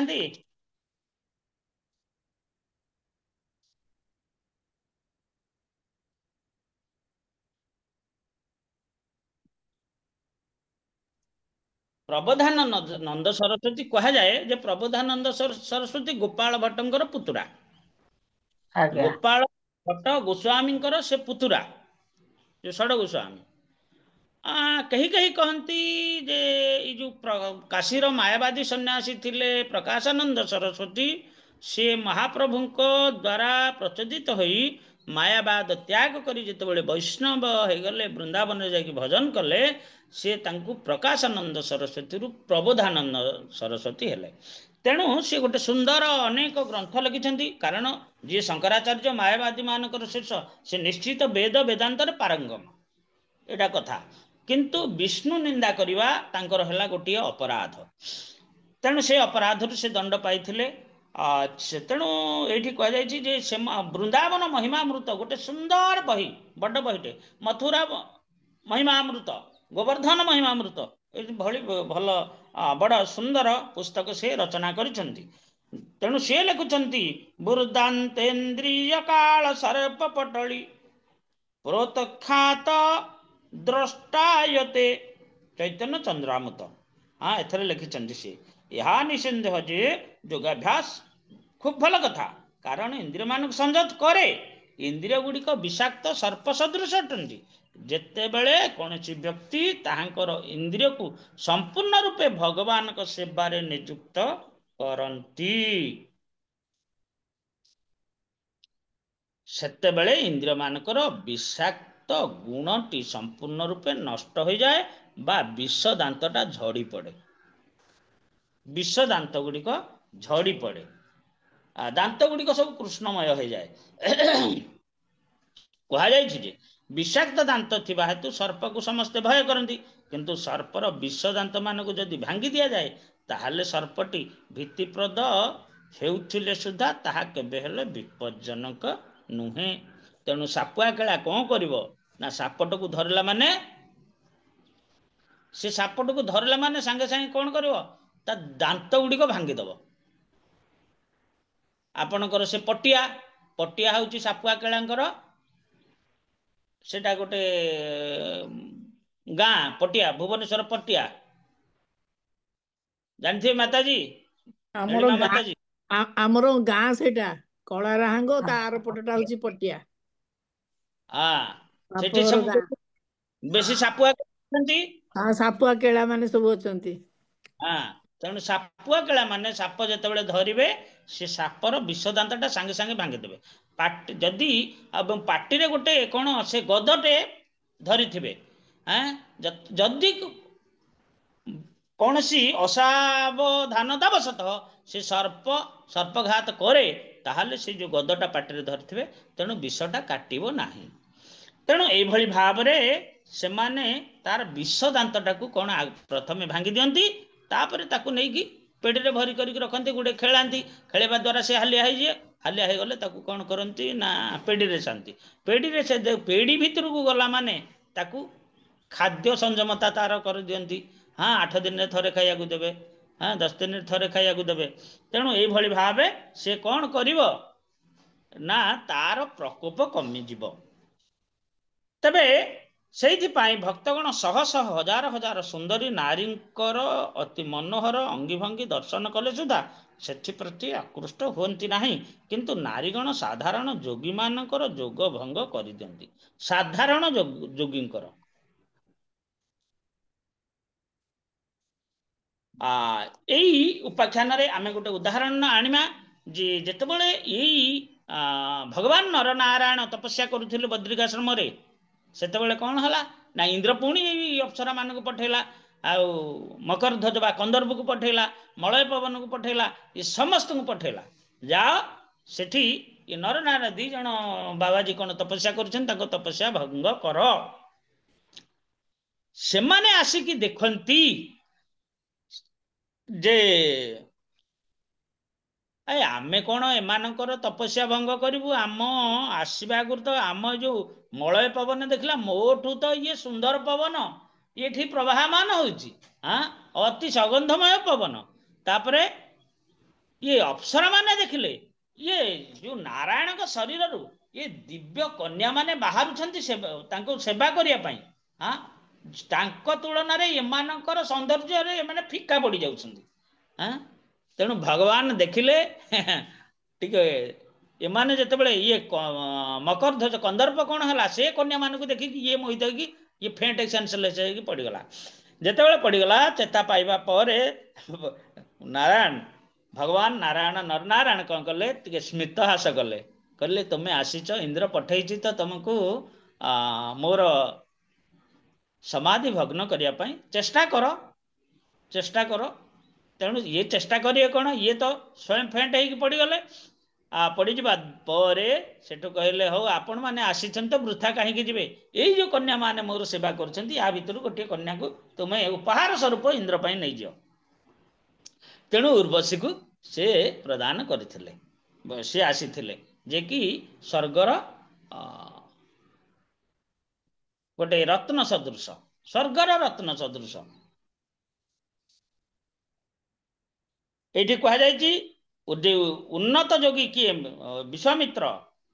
प्रबोधानंद नंद सरस्वती कहा जाए जे प्रबोधानंद सरस्वती गोपाल भट्टंकर पुतुरा आज्ञा गोपाल भट्ट गोस्वामी से पुतुरा जो षड गोस्वामी कहीं कहीं कहती जे जो काशीर मायावादी सन्यासी थिले प्रकाशानंद सरस्वती से महाप्रभु द्वारा प्रचोदित होई मायावाद त्याग करी जितेबाला वैष्णव हो गले वृंदावन जाकि भजन कले से तांकु प्रकाशानंद सरस्वती रु प्रबोधानंद सरस्वती हेले तेणु से गोटे सुंदर अनेक ग्रंथ लिखिं कारण जी शंकराचार्य मायावादी मानकर शीर्ष से निश्चित वेद वेदांतर पारंगम एटा कथा किंतु विष्णु निंदा करवा तांकर हला गोटे अपराध तेणु से अपराध से दंड पाई तेणु ये कहुई से वृंदावन महिमामृत गोटे सुंदर बही बड़ बहीटे मथुरा महिमामृत गोवर्धन महिमामृत भली भल बड़ सुंदर पुस्तक से रचना करिसेंती तेणु सी लिखुंट बुर्दांतेन्द्रिय काल सर्प पटली प्रोतख्यात द्रष्टायते चैतन्य चंद्रामृत एथरे लिखिं सी यह निसंदेह जे योगाभ्यास खूब भल कथा कारण इंद्रिय मान संयत करे इंद्रिय गुड़िक विषाक्त सर्प सदृश अटंती जेते बेले कौन व्यक्ति ताहांकर इंद्रिय को संपूर्ण रूपे भगवान को सेवारे नियुक्त करंती सेते बेले इंद्रिय मानकर विषाक्त गुणटी संपूर्ण रूपे नष्ट हो जाए बा विष दांतटा झड़ी पड़े विष दांत गुड़िक झड़ी पड़े दांत गुड़िक सब कृष्णमय हो जाए कहुई विषाक्त दांत थिबा हेतु सर्प को समस्ते भय करती किंतु सर्पर विष दांत मान को जदि भांगी दि जाए ताहले सर्पटी भीतिप्रद हेउथिले सुधा ताहा केबे हेले विपज्जनक नुहे तेणु सापुआ केला कौन करिवो ना सापट को धरला माने से सापट को धरला माने सांगे सांगे कौन करिवो ता दांत गुड़िक भांगीदेव आपणकर से पटिया पटिया हूँ सापुआ केलांकर सेटा गोटे गाँ पटिया भुवनेश्वर पटिया जानथिबे माताजी ଆମର ଗାଁ माताजी ଆମର ଗାଁ ସେଇଟା କଳାରାହାଙ୍ଗ ତା ଆର ପଟଟା ହଉଛି ପଟିଆ ସେଠି ବାପଘର ସବୁ ଗାଁ ବେଶୀ ସାପୁଆ ଅଛନ୍ତି ସାପୁଆ କେଳା ମାନେ ସବୁ ଅଛନ୍ତି ତେଣୁ ସାପୁଆ କେଳା ମାନେ ସାପ ଯେତେବେଳେ ଧରିବେ ସେ ସାପର ବିଷ ଦାନ୍ତଟା ସାଙ୍ଗେ ସାଙ୍ଗେ ଭାଙ୍ଗିଦେବେ ପାଟି ଯଦି ପାଟିରେ ଗୋଟେ କଣ ସେ ଗଦଟେ ଧରିଥିବେ ଯଦି କୌଣସି ଅସାବଧାନତାବଶତଃ ସେ ସର୍ପଘାତ କରେ ତାହେଲେ ସେ जो गदटा पाटिरे धरिथिबे तेणु विषटा काटिबो नाही तेणु एभली भावरे सेमाने तार विष दांतटाकू कौन प्रथमे भांगी दियंती तापरे ताकू नेकी पेड़े भरी करिक रखती गोटे खेलांती खेलवा द्वारा से हालिया हालिया गले ताकू कौन करती ना पेड़ी शांति पेड़ी से पेड़ी भितर को गला माने ताकू खाद्य संयमता तार कर दियंती 8 दिन थरे खाइया देवे 10 दिन थरे खाइया देवे तेणु ये भाव से कौन करिवो ना तार प्रकोप कमिजिवो तबे ସେଇଥିପାଇଁ ଭକ୍ତଗଣ ଶହ ଶହ ହଜାର ହଜାର ସୁନ୍ଦରୀ ନାରୀଙ୍କର ଅତି ମନୋହର ଅଙ୍ଗିଭଙ୍ଗି ଦର୍ଶନ କଲେ ସୁଦ୍ଧା ସେଥିପ୍ରତି ଆକୃଷ୍ଟ ହୁଅନ୍ତି ନାହିଁ, କିନ୍ତୁ ନାରୀଗଣ ସାଧାରଣ ଯୋଗୀମାନଙ୍କର ଯୋଗ ଭଙ୍ଗ କରିଦିଅନ୍ତି। ସାଧାରଣ ଯୋଗୀଙ୍କର ଏଇ ଉପାଖ୍ୟାନରେ ଆମେ ଗୋଟେ ଉଦାହରଣ ଆଣିବା ଯେ ଯେତେବେଳେ ଏଇ ଭଗବାନ ନରନାରାୟଣ ତପସ୍ୟା କରୁଥିଲେ ବଦ୍ରିକାଶ୍ରମରେ, ସେତେବେଳେ କ'ଣ ହେଲା ନା ଇନ୍ଦ୍ର ପୁଣି ଏଇ ଅପ୍ସରା ମାନଙ୍କୁ ପଠେଇଲା, ଆଉ ମକରଧ୍ୱଜ ବା କନ୍ଦର୍ପକୁ ପଠେଇଲା, ମଳୟ ପବନକୁ ପଠେଇଲା, ଏ ସମସ୍ତଙ୍କୁ ପଠେଇଲା, ଯାଅ ସେଠି ଏ ନରନାରାୟଣ 2 ଜଣ ବାବାଜୀ କ'ଣ ତପସ୍ୟା କରୁଛନ୍ତି, ତାଙ୍କ ତପସ୍ୟା ଭଙ୍ଗ କର। ସେମାନେ ଆସିକି ଦେଖନ୍ତି ଯେ ଆମେ କ'ଣ ଏମାନଙ୍କର ତପସ୍ୟା ଭଙ୍ଗ କରିବୁ, ଆମ ଆସିବା ଆଗରୁ ତ ଆମ ଯୋଉ ମଳୟ ପବନ ଦେଖିଲା, ମୋଠୁ ତ ଇଏ ସୁନ୍ଦର ପବନ ଏଠି ପ୍ରବାହମାନ ହଉଛି, ଅତି ସଗନ୍ଧମୟ ପବନ। ତାପରେ ଇଏ ଅପ୍ସରା ମାନେ ଦେଖିଲେ ଇଏ ଯୋଉ ନାରାୟଣଙ୍କ ଶରୀରରୁ ଇଏ ଦିବ୍ୟ କନ୍ୟା ମାନେ ବାହାରୁଛନ୍ତି ତାଙ୍କୁ ସେବା କରିବା ପାଇଁ, ତାଙ୍କ ତୁଳନାରେ ଏମାନଙ୍କର ସୌନ୍ଦର୍ଯ୍ୟରେ ଏମାନେ ଫିକା ପଡି ଯାଉଛନ୍ତି। ତେଣୁ ଭଗବାନ ଦେଖିଲେ ଟିକେ ଏମାନେ ଯେତେବେଳେ ଇଏ ମକରଧ୍ୱଜ କନ୍ଦର୍ପ କ'ଣ ହେଲା, ସେ କନ୍ୟା ମାନଙ୍କୁ ଦେଖିକି ଇଏ ମୋହିତ ହେଇକି ଇଏ ଫେଣ୍ଟ ସେନ୍ସଲେସ୍ ହେଇକି ପଡିଗଲା। ଯେତେବେଳେ ପଡିଗଲା, ଚେତା ପାଇବା ପରେ ଭଗବାନ ନାରାୟଣ ନରନାରାୟଣ କ'ଣ କଲେ, ଟିକେ ସ୍ମିତ ହାସ କଲେ, କହିଲେ ତୁମେ ଆସିଛ, ଇନ୍ଦ୍ର ପଠେଇଛି ତ ତମକୁ ମୋର ସମାଧି ଭଗ୍ନ କରିବା ପାଇଁ, ଚେଷ୍ଟା କର। ତେଣୁ ଇଏ ଚେଷ୍ଟା କରିବେ କ'ଣ, ଇଏ ତ ସ୍ୱୟଂ ଫେଣ୍ଟ ହେଇକି ପଡିଗଲେ। ପଡିଯିବା ପରେ ସେଠୁ କହିଲେ, ହଉ ଆପଣ ମାନେ ଆସିଛନ୍ତି ତ ବୃଥା କାହିଁକି ଯିବେ, ଏଇ ଯୋଉ କନ୍ୟା ମାନେ ମୋର ସେବା କରୁଛନ୍ତି, ୟା ଭିତରୁ ଗୋଟିଏ କନ୍ୟାକୁ ତୁମେ ଉପହାର ସ୍ୱରୂପ ଇନ୍ଦ୍ର ପାଇଁ ନେଇଯାଅ। ତେଣୁ ଉର୍ବଶୀକୁ ସେ ପ୍ରଦାନ କରିଥିଲେ, ସେ ଆସିଥିଲେ, ଯେ କି ସ୍ୱର୍ଗର ଗୋଟେ ରତ୍ନ ସଦୃଶ, ସ୍ୱର୍ଗର ରତ୍ନ ସଦୃଶ। ଏଇଠି କୁହାଯାଇଛି ଉନ୍ନତ ଯୋଗୀ କିଏ, ବିଶ୍ୱାମିତ୍ର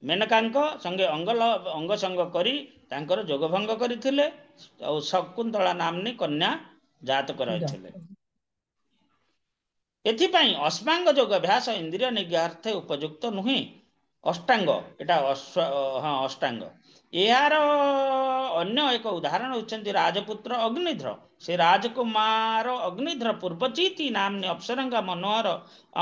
ମେନକାଙ୍କ ସଙ୍ଗେ ଅଙ୍ଗ ସଙ୍ଗ କରି ତାଙ୍କର ଯୋଗ ଭଙ୍ଗ କରିଥିଲେ, ଆଉ ଶକୁନ୍ତଳା ନାମ୍ନୀ କନ୍ୟା ଜାତ କରାଇଥିଲେ। ଏଥିପାଇଁ ଅଷ୍ଟାଙ୍ଗ ଯୋଗ ଅଭ୍ୟାସ ଇନ୍ଦ୍ରିୟ ନିଗ୍ରହାର୍ଥେ ଉପଯୁକ୍ତ ନୁହେଁ। ଅଷ୍ଟାଙ୍ଗ, ଏଟା ଅଷ୍ଟାଙ୍ଗ। ଏହାର ଅନ୍ୟ ଏକ ଉଦାହରଣ ହେଉଛନ୍ତି ରାଜପୁତ୍ର ଅଗ୍ନିଧ୍ର। ସେ ରାଜକୁମାର ଅଗ୍ନିଧ୍ର ପୂର୍ବଚିତି ନାମ୍ନୀ ଅପ୍ସରାଙ୍କ ମନୋହର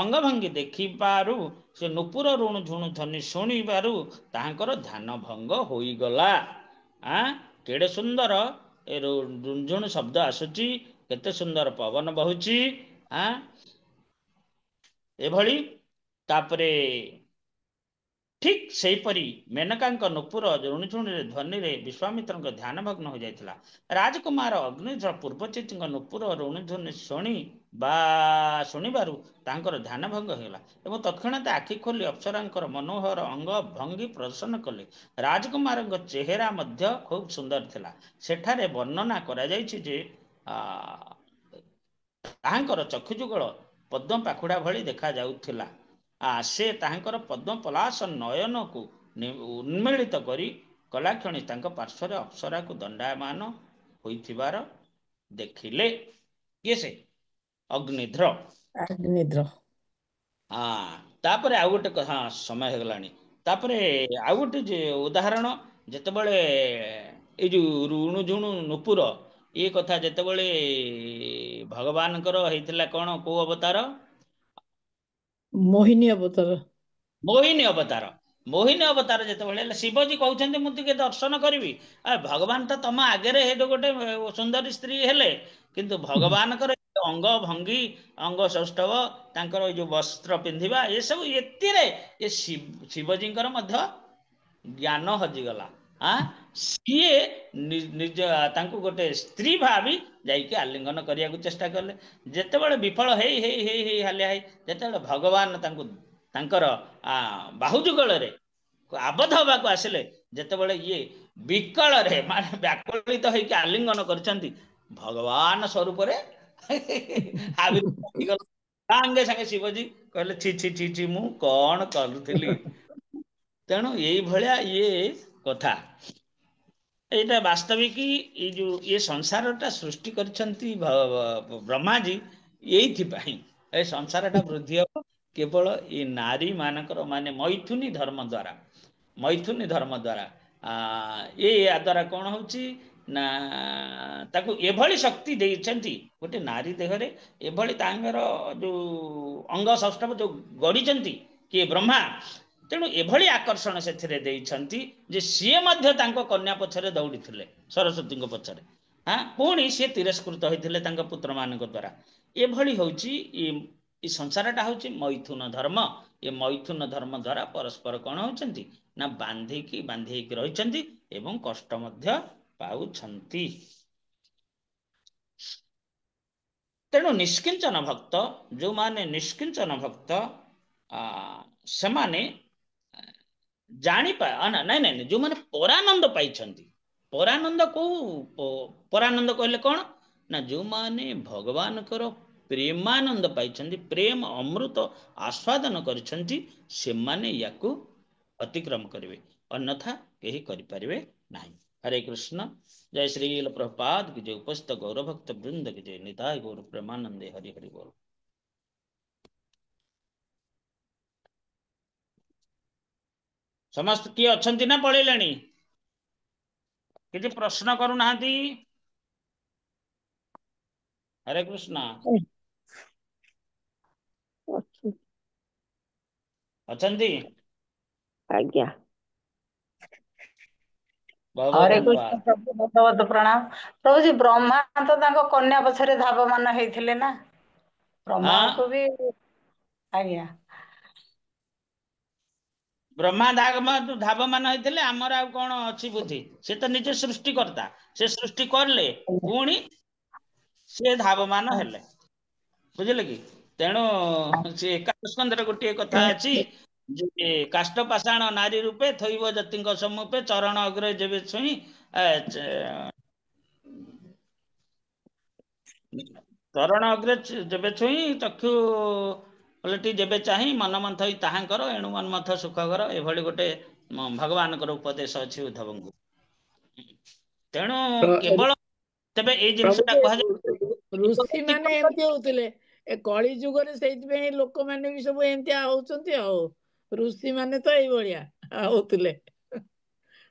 ଅଙ୍ଗଭଙ୍ଗି ଦେଖିବାରୁ, ସେ ନୂପୁର ରୁଣୁ ଝୁଣୁ ଧ୍ୱନି ଶୁଣିବାରୁ ତାହାଙ୍କର ଧ୍ୟାନ ଭଙ୍ଗ ହୋଇଗଲା। କେଡ଼େ ସୁନ୍ଦର ଏ ରୁଣଝୁଣୁ ଶବ୍ଦ ଆସୁଛି, କେତେ ସୁନ୍ଦର ପବନ ବହୁଛି, ଏଭଳି। ତାପରେ ଠିକ୍ ସେହିପରି ମେନକାଙ୍କ ନୂପୁର ରୁଣୁଝୁଣୁରେ ଧ୍ୱନିରେ ବିଶ୍ୱାମିତ୍ରଙ୍କ ଧ୍ୟାନ ଭଗ୍ନ ହୋଇଯାଇଥିଲା। ରାଜକୁମାର ଅଗ୍ନିଧ୍ର ପୂର୍ବଚିତିଙ୍କ ନୂପୁର ରୁଣୁଝୁଣୁ ଶୁଣିବାରୁ ତାଙ୍କର ଧ୍ୟାନ ଭଙ୍ଗ ହୋଇଗଲା, ଏବଂ ତତ୍କ୍ଷଣାତ୍ ଆଖି ଖୋଲି ଅପ୍ସରାଙ୍କର ମନୋହର ଅଙ୍ଗ ଭଙ୍ଗି ପ୍ରଦର୍ଶନ କଲେ। ରାଜକୁମାରଙ୍କ ଚେହେରା ମଧ୍ୟ ଖୁବ୍ ସୁନ୍ଦର ଥିଲା। ସେଠାରେ ବର୍ଣ୍ଣନା କରାଯାଇଛି ଯେ ତାହାଙ୍କର ଚକ୍ଷୁଯୁଗଳ ପଦ୍ମ ପାଖୁଡା ଭଳି ଦେଖାଯାଉଥିଲା। ସେ ତାହାଙ୍କର ପଦ୍ମ ପଲାଶ ନୟନକୁ ଉନ୍ମିଳିତ କରି କଲାକ୍ଷଣି ତାଙ୍କ ପାର୍ଶ୍ୱରେ ଅପ୍ସରାକୁ ଦଣ୍ଡାୟମାନ ହୋଇଥିବାର ଦେଖିଲେ। କିଏ ସେ? ଅଗ୍ନିଧ୍ର। ତାପରେ ଆଉ ଗୋଟେ ସମୟ ହେଇଗଲାଣି। ତାପରେ ଆଉ ଗୋଟେ ଉଦାହରଣ, ଯେତେବେଳେ ଏଇ ଯୋଉ ରୁଣୁଝୁଣୁ ନୂପୁର ଏ କଥା ଯେତେବେଳେ ଭଗବାନଙ୍କର ହେଇଥିଲା, କ'ଣ କୋଉ ଅବତାର? ମୋହିନୀ ଅବତାର। ମୋହିନୀ ଅବତାର। ମୋହିନୀ ଅବତାର ଯେତେବେଳେ ହେଲେ, ଶିବଜୀ କହୁଛନ୍ତି ମୁଁ ଟିକେ ଦର୍ଶନ କରିବି। ଭଗବାନ ତ ତମ ଆଗରେ ହେଇଠୁ ଗୋଟେ ସୁନ୍ଦରୀ ସ୍ତ୍ରୀ ହେଲେ, କିନ୍ତୁ ଭଗବାନଙ୍କର ଅଙ୍ଗ ଭଙ୍ଗି, ଅଙ୍ଗ ସୌଷ୍ଠବ, ତାଙ୍କର ଏଇ ଯୋଉ ବସ୍ତ୍ର ପିନ୍ଧିବା, ଏସବୁ ଏଥିରେ ଏ ଶିବଜୀଙ୍କର ମଧ୍ୟ ଜ୍ଞାନ ହଜିଗଲା। ସିଏ ନିଜ ତାଙ୍କୁ ଗୋଟେ ସ୍ତ୍ରୀ ଭାବି ଯାଇକି ଆଲିଙ୍ଗନ କରିବାକୁ ଚେଷ୍ଟା କଲେ। ଯେତେବେଳେ ବିଫଳ ହେଇ ହେଇ ହେଇ ହେଇ ହାଲିଆ ହେଇ ଯେତେବେଳେ ଭଗବାନ ତାଙ୍କର ବାହୁଯୁଗଳରେ ଆବଦ୍ଧ ହେବାକୁ ଆସିଲେ, ଯେତେବେଳେ ଇଏ ବିକଳରେ ମାନେ ବ୍ୟାକୁଳିତ ହେଇକି ଆଲିଙ୍ଗନ କରିଛନ୍ତି, ଭଗବାନ ସ୍ୱରୂପରେ ସାଙ୍ଗେ ସାଙ୍ଗେ ଶିବଜୀ କହିଲେ, ଛି ଛି ଛି ଛି, ମୁଁ କ'ଣ କରୁଥିଲି। ତେଣୁ ଏଇଭଳିଆ ଇଏ କଥା। ଏଇଟା ବାସ୍ତବିକ ଏଇ ଯୋଉ ଏ ସଂସାରଟା ସୃଷ୍ଟି କରିଛନ୍ତି ବ୍ରହ୍ମାଜୀ ଏଇଥିପାଇଁ ଏ ସଂସାରଟା ବୃଦ୍ଧି ହବ କେବଳ ଏ ନାରୀ ମାନଙ୍କର ମାନେ ମୈଥୁନୀ ଧର୍ମ ଦ୍ୱାରା। ମୈଥୁନୀ ଧର୍ମ ଦ୍ୱାରା ୟା ଦ୍ୱାରା କଣ ହଉଛି ନା ତାକୁ ଏଭଳି ଶକ୍ତି ଦେଇଛନ୍ତି ଗୋଟେ ନାରୀ ଦେହରେ, ଏଭଳି ତାଙ୍କର ଯୋଉ ଅଙ୍ଗ ସୌଷ୍ଠବ ଯୋଉ ଗଢିଛନ୍ତି କିଏ ବ୍ରହ୍ମା, ତେଣୁ ଏଭଳି ଆକର୍ଷଣ ସେଥିରେ ଦେଇଛନ୍ତି ଯେ ସିଏ ମଧ୍ୟ ତାଙ୍କ କନ୍ୟା ପଛରେ ଦୌଡ଼ିଥିଲେ ସରସ୍ୱତୀଙ୍କ ପଛରେ। ପୁଣି ସିଏ ତିରସ୍କୃତ ହୋଇଥିଲେ ତାଙ୍କ ପୁତ୍ର ମାନଙ୍କ ଦ୍ୱାରା। ଏଭଳି ହଉଛି ଏ ସଂସାରଟା ହଉଛି ମୈଥୁନ ଧର୍ମ। ଏ ମୈଥୁନ ଧର୍ମ ଦ୍ୱାରା ପରସ୍ପର କଣ ହଉଛନ୍ତି ନା ବାନ୍ଧି ହେଇକି ରହିଛନ୍ତି ଏବଂ କଷ୍ଟ ମଧ୍ୟ ପାଉଛନ୍ତି। ତେଣୁ ନିଷ୍କିଞ୍ଚନ ଭକ୍ତ, ଯୋଉମାନେ ନିଷ୍କିଞ୍ଚନ ଭକ୍ତ ସେମାନେ ନାଇଁ ଯୋଉମାନେ ପରାନନ୍ଦ ପାଇଛନ୍ତି। ପରାନନ୍ଦ ପରାନନ୍ଦ କହିଲେ କଣ ନା ଯୋଉମାନେ ଭଗବାନଙ୍କର ପ୍ରେମାନନ୍ଦ ପାଇଛନ୍ତି, ପ୍ରେମ ଅମୃତ ଆସ୍ୱାଦନ କରିଛନ୍ତି, ସେମାନେ ୟାକୁ ଅତିକ୍ରମ କରିବେ, ଅନ୍ୟଥା କେହି କରିପାରିବେ ନାହିଁ। ହରେ କୃଷ୍ଣ। जय श्री प्रभुपाद की जय। उपस्थित गौर भक्त वृंद की जय। निताय गौर प्रेमानंदे। हरि हरि बोल। समस्त किए अछंती ना पळेलाणी? किछि प्रश्न करू नाहंती? हरे कृष्ण। अछंती? आज्ञा। बहुत बहुत हरे कृष्ण धन्यवाद। प्रभु, बहुत बहुत प्रणाम प्रभु जी। ब्रह्मा तो तांको कन्या पछरे धावमान हेइथिले ना, ब्रह्मा को भी आज्ञा। ब्रह्मा धावमान होइथिले, हमर आ कोन अछि बुद्धि? से तो निजे सृष्टि करता, से सृष्टि करले पुणी से धावमान हेले, बुझिले कि? तेणु से एकादश स्कंदर गोटे कथा अछि जे काष्ट पाषाण नारी रूपे थैव जतिଙ୍କ सम्मुपे चरण अग्रे जेबे छुई चरण अग्रे जेबे छुई चक्षु पलटी जेबे चाही मन मंथई ताहांकर एणु मन्मथ सुखकर। एभଳି गोटे भगवानଙ୍କର ଉପदेଶ ଅଛି ଉଦ୍ଧବଙ୍କୁ। ତେଣୁ କେବଳ ତେବେ ଏଇ ଜିନିଷଟା କୁହାଯାଏ ଋଷି ମାନେ ଏମିତି ହଉଥିଲେ ଏ କଳି ଯୁଗରେ, ସେଇଥିପାଇଁ ଲୋକମାନେ ବି ସବୁ ଏମିତିଆ ହଉଛନ୍ତି। ଆଉ ଋଷି ମାନେ ତ ଏଇଭଳିଆ ହଉଥିଲେ,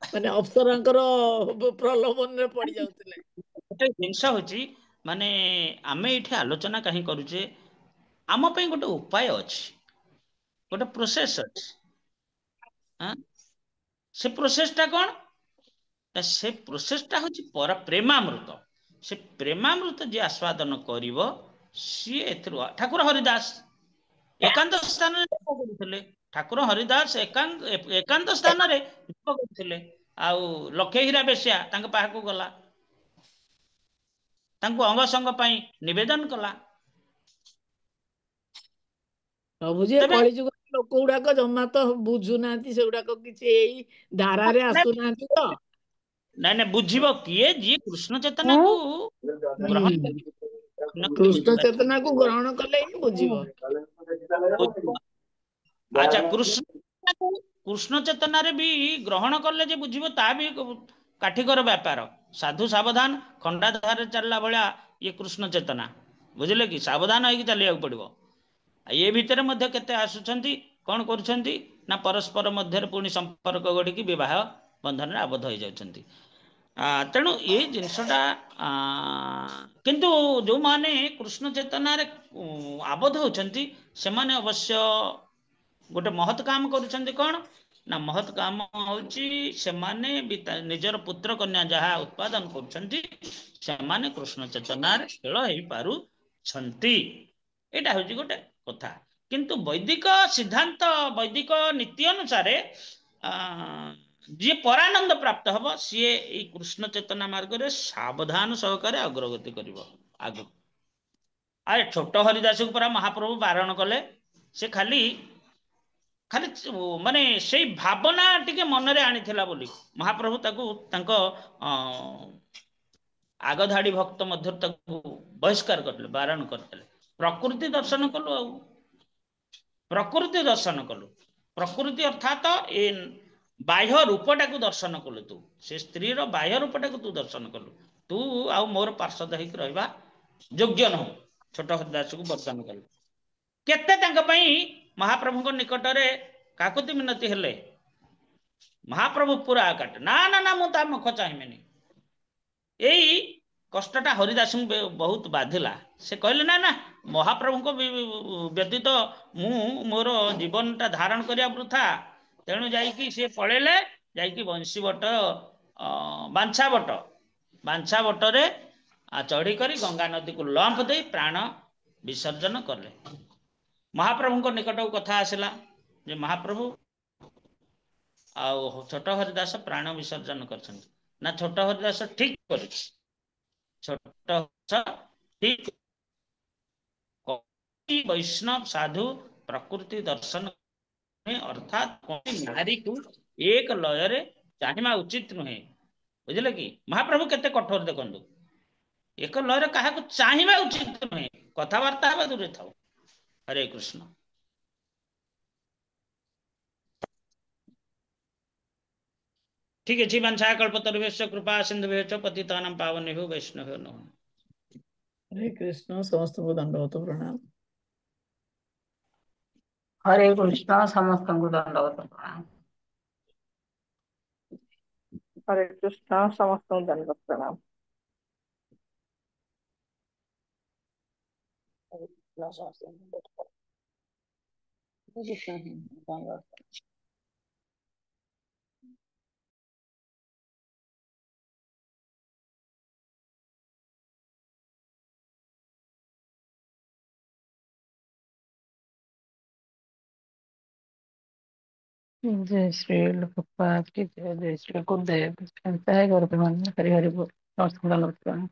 ମାନେ ଅପ୍ସରାଙ୍କର ପ୍ରଲୋଭନରେ ପଡି ଯାଉଥିଲେ। ଗୋଟେ ଜିନିଷ ହଉଛି ମାନେ ଆମେ ଏଇଠି ଆଲୋଚନା କାହିଁ କରୁଛେ, ଆମ ପାଇଁ ଗୋଟେ ଉପାୟ ଅଛି, ଗୋଟେ ପ୍ରୋସେସ ଅଛି। ସେ ପ୍ରୋସେସଟା କଣ? ସେ ପ୍ରୋସେସଟା ହଉଛି ପ୍ରେମାମୃତ। ସେ ପ୍ରେମାମୃତ ଯିଏ ଆସ୍ୱାଦନ କରିବ ସିଏ ଏଥିରୁ। ଠାକୁର ହରିଦାସ ଏକାନ୍ତ ସ୍ଥାନରେ କରୁଥିଲେ, ଠାକୁର ହରିଦାସ ଏକାନ୍ତ ସ୍ଥାନରେ କରୁଥିଲେ। ଆଉ ଲକ୍ଷେ ହୀରା ବେଶ୍ୟା ତାଙ୍କ ପାଖକୁ ଗଲା, ତାଙ୍କୁ ଅଙ୍ଗ ସଙ୍ଗ ପାଇଁ ନିବେଦନ କଲା। ପ୍ରଭୁ ଯେ କଳି ଯୁଗରେ ଲୋକ ଗୁଡାକ ଜମା ତ ବୁଝୁନାହାନ୍ତି ସେଗୁଡାକ କିଛି, ଏଇ ଧାରାରେ ଆସୁନାହାନ୍ତି ତ। ନାଇଁ ବୁଝିବ କିଏ? ଯିଏ କୃଷ୍ଣ ଚେତନାକୁ ଗ୍ରହଣ କୃଷ୍ଣ ଚେତନାକୁ ଗ୍ରହଣ କଲେ ହିଁ ବୁଝିବ। ଆଚ୍ଛା, କୃଷ୍ଣ ଚେତନାରେ ବି ଗ୍ରହଣ କଲେ ଯେ ବୁଝିବ, ତା ବି କାଠିକର ବ୍ୟାପାର। ସାଧୁ ସାବଧାନ, ଖଣ୍ଡା ଧାରରେ ଚାଲିଲା ଭଳିଆ ଇଏ କୃଷ୍ଣ ଚେତନା, ବୁଝିଲେ କି? ସାବଧାନ ହେଇକି ଚାଲିବାକୁ ପଡିବ। ଏ ଭିତରେ ମଧ୍ୟ କେତେ ଆସୁଛନ୍ତି, କଣ କରୁଛନ୍ତି ନା ପରସ୍ପର ମଧ୍ୟରେ ପୁଣି ସମ୍ପର୍କ ଗଢିକି ବିବାହ ବନ୍ଧନରେ ଆବଦ୍ଧ ହେଇଯାଉଛନ୍ତି। ତେଣୁ ଏଇ ଜିନିଷଟା କିନ୍ତୁ ଯୋଉମାନେ କୃଷ୍ଣ ଚେତନାରେ ଆବଦ୍ଧ ହଉଛନ୍ତି ସେମାନେ ଅବଶ୍ୟ ଗୋଟେ ମହତ କାମ କରୁଛନ୍ତି। କଣ ନା ମହତ କାମ ହଉଛି ସେମାନେ ନିଜର ପୁତ୍ର କନ୍ୟା ଯାହା ଉତ୍ପାଦନ କରୁଛନ୍ତି ସେମାନେ କୃଷ୍ଣ ଚେତନାରେ ଖେଳ ହେଇପାରୁଛନ୍ତି। ଏଇଟା ହଉଛି ଗୋଟେ କଥା। କିନ୍ତୁ ବୈଦିକ ସିଦ୍ଧାନ୍ତ, ବୈଦିକ ନୀତି ଅନୁସାରେ ଯିଏ ପରାନନ୍ଦ ପ୍ରାପ୍ତ ହବ ସିଏ ଏଇ କୃଷ୍ଣ ଚେତନା ମାର୍ଗରେ ସାବଧାନ ସହକାରେ ଅଗ୍ରଗତି କରିବ ଆଗକୁ। ଆରେ ଛୋଟ ହରିଦାସକୁ ପରା ମହାପ୍ରଭୁ ବାରଣ କଲେ। ସେ ଖାଲି ମାନେ ସେଇ ଭାବନା ଟିକେ ମନରେ ଆଣିଥିଲା ବୋଲି ମହାପ୍ରଭୁ ତାକୁ ତାଙ୍କ ଆଗଧାଡି ଭକ୍ତ ମଧ୍ୟରୁ ତାକୁ ବହିଷ୍କାର କରିଥିଲେ, ବାରଣ କରିଥିଲେ। ପ୍ରକୃତି ଦର୍ଶନ କଲୁ, ଆଉ ପ୍ରକୃତି ଦର୍ଶନ କଲୁ। ପ୍ରକୃତି ଅର୍ଥାତ ଏ ବାହ୍ୟ ରୂପଟାକୁ ଦର୍ଶନ କଲୁ ତୁ, ସେ ସ୍ତ୍ରୀର ବାହ୍ୟ ରୂପଟାକୁ ତୁ ଦର୍ଶନ କଲୁ, ତୁ ଆଉ ମୋର ପାର୍ଷଦ ହେଇକି ରହିବା ଯୋଗ୍ୟ ନୁହଁ। ଛୋଟ ହରିଦାସକୁ ବର୍ତ୍ତମାନ କଲୁ। କେତେ ତାଙ୍କ ପାଇଁ ମହାପ୍ରଭୁଙ୍କ ନିକଟରେ କାକୁତି ମିନତି ହେଲେ। ମହାପ୍ରଭୁ ପୁରା କାଟେ, ନା ନା ନା ମୁଁ ତା ମୁଖ ଚାହିଁବିନି। ଏଇ କଷ୍ଟଟା ହରିଦାସଙ୍କୁ ବହୁତ ବାଧିଲା। ସେ କହିଲେ ନା ନା, ମହାପ୍ରଭୁଙ୍କ ବ୍ୟତୀତ ମୁଁ ମୋର ଜୀବନଟା ଧାରଣ କରିବା ବୃଥା। ତେଣୁ ଯାଇକି ସିଏ ପଳେଇଲେ, ଯାଇକି ବଂଶୀ ବଟ ବାଞ୍ଛା ବଟରେ ଚଢି କରି ଗଙ୍ଗା ନଦୀକୁ ଲମ୍ଫ ଦେଇ ପ୍ରାଣ ବିସର୍ଜନ କଲେ। ମହାପ୍ରଭୁଙ୍କ ନିକଟକୁ କଥା ଆସିଲା ଯେ ମହାପ୍ରଭୁ ଆଉ ଛୋଟ ହରିଦାସ ପ୍ରାଣ ବିସର୍ଜନ କରିଛନ୍ତି। ନା ଛୋଟ ହରିଦାସ ଠିକ କରିଛି, ଛୋଟ ଠିକ वैष्णव साधु प्रकृति दर्शन अर्थात नारी को एक लय चाहिमा उचित नुहे। बुझे कि महाप्रभु केते कठोर देखु, एक लय क्या चाहिमा उचित नुहे, कथबार्ता दूर था। हरे कृष्ण। ठीक है। वंशा कल्पतरुभ्यश्च कृपा सिंधुभ्यश्च पतितानां पावनेभ्यो वैष्णवेभ्यो नमः। हरे कृष्ण, समस्त को दंडवत प्रणाम। हरे कृष्ण, समस्त को दंडवत प्रणाम। हरे कृष्ण, समस्त को दंडवत प्रणाम। हरे कृष्ण, समस्त को दंडवत प्रणाम। जय श्री प्रभुपाद की जय, जय श्री गुरुदेव। हरि हरि बोल। समस्त को दंडवत प्रणाम।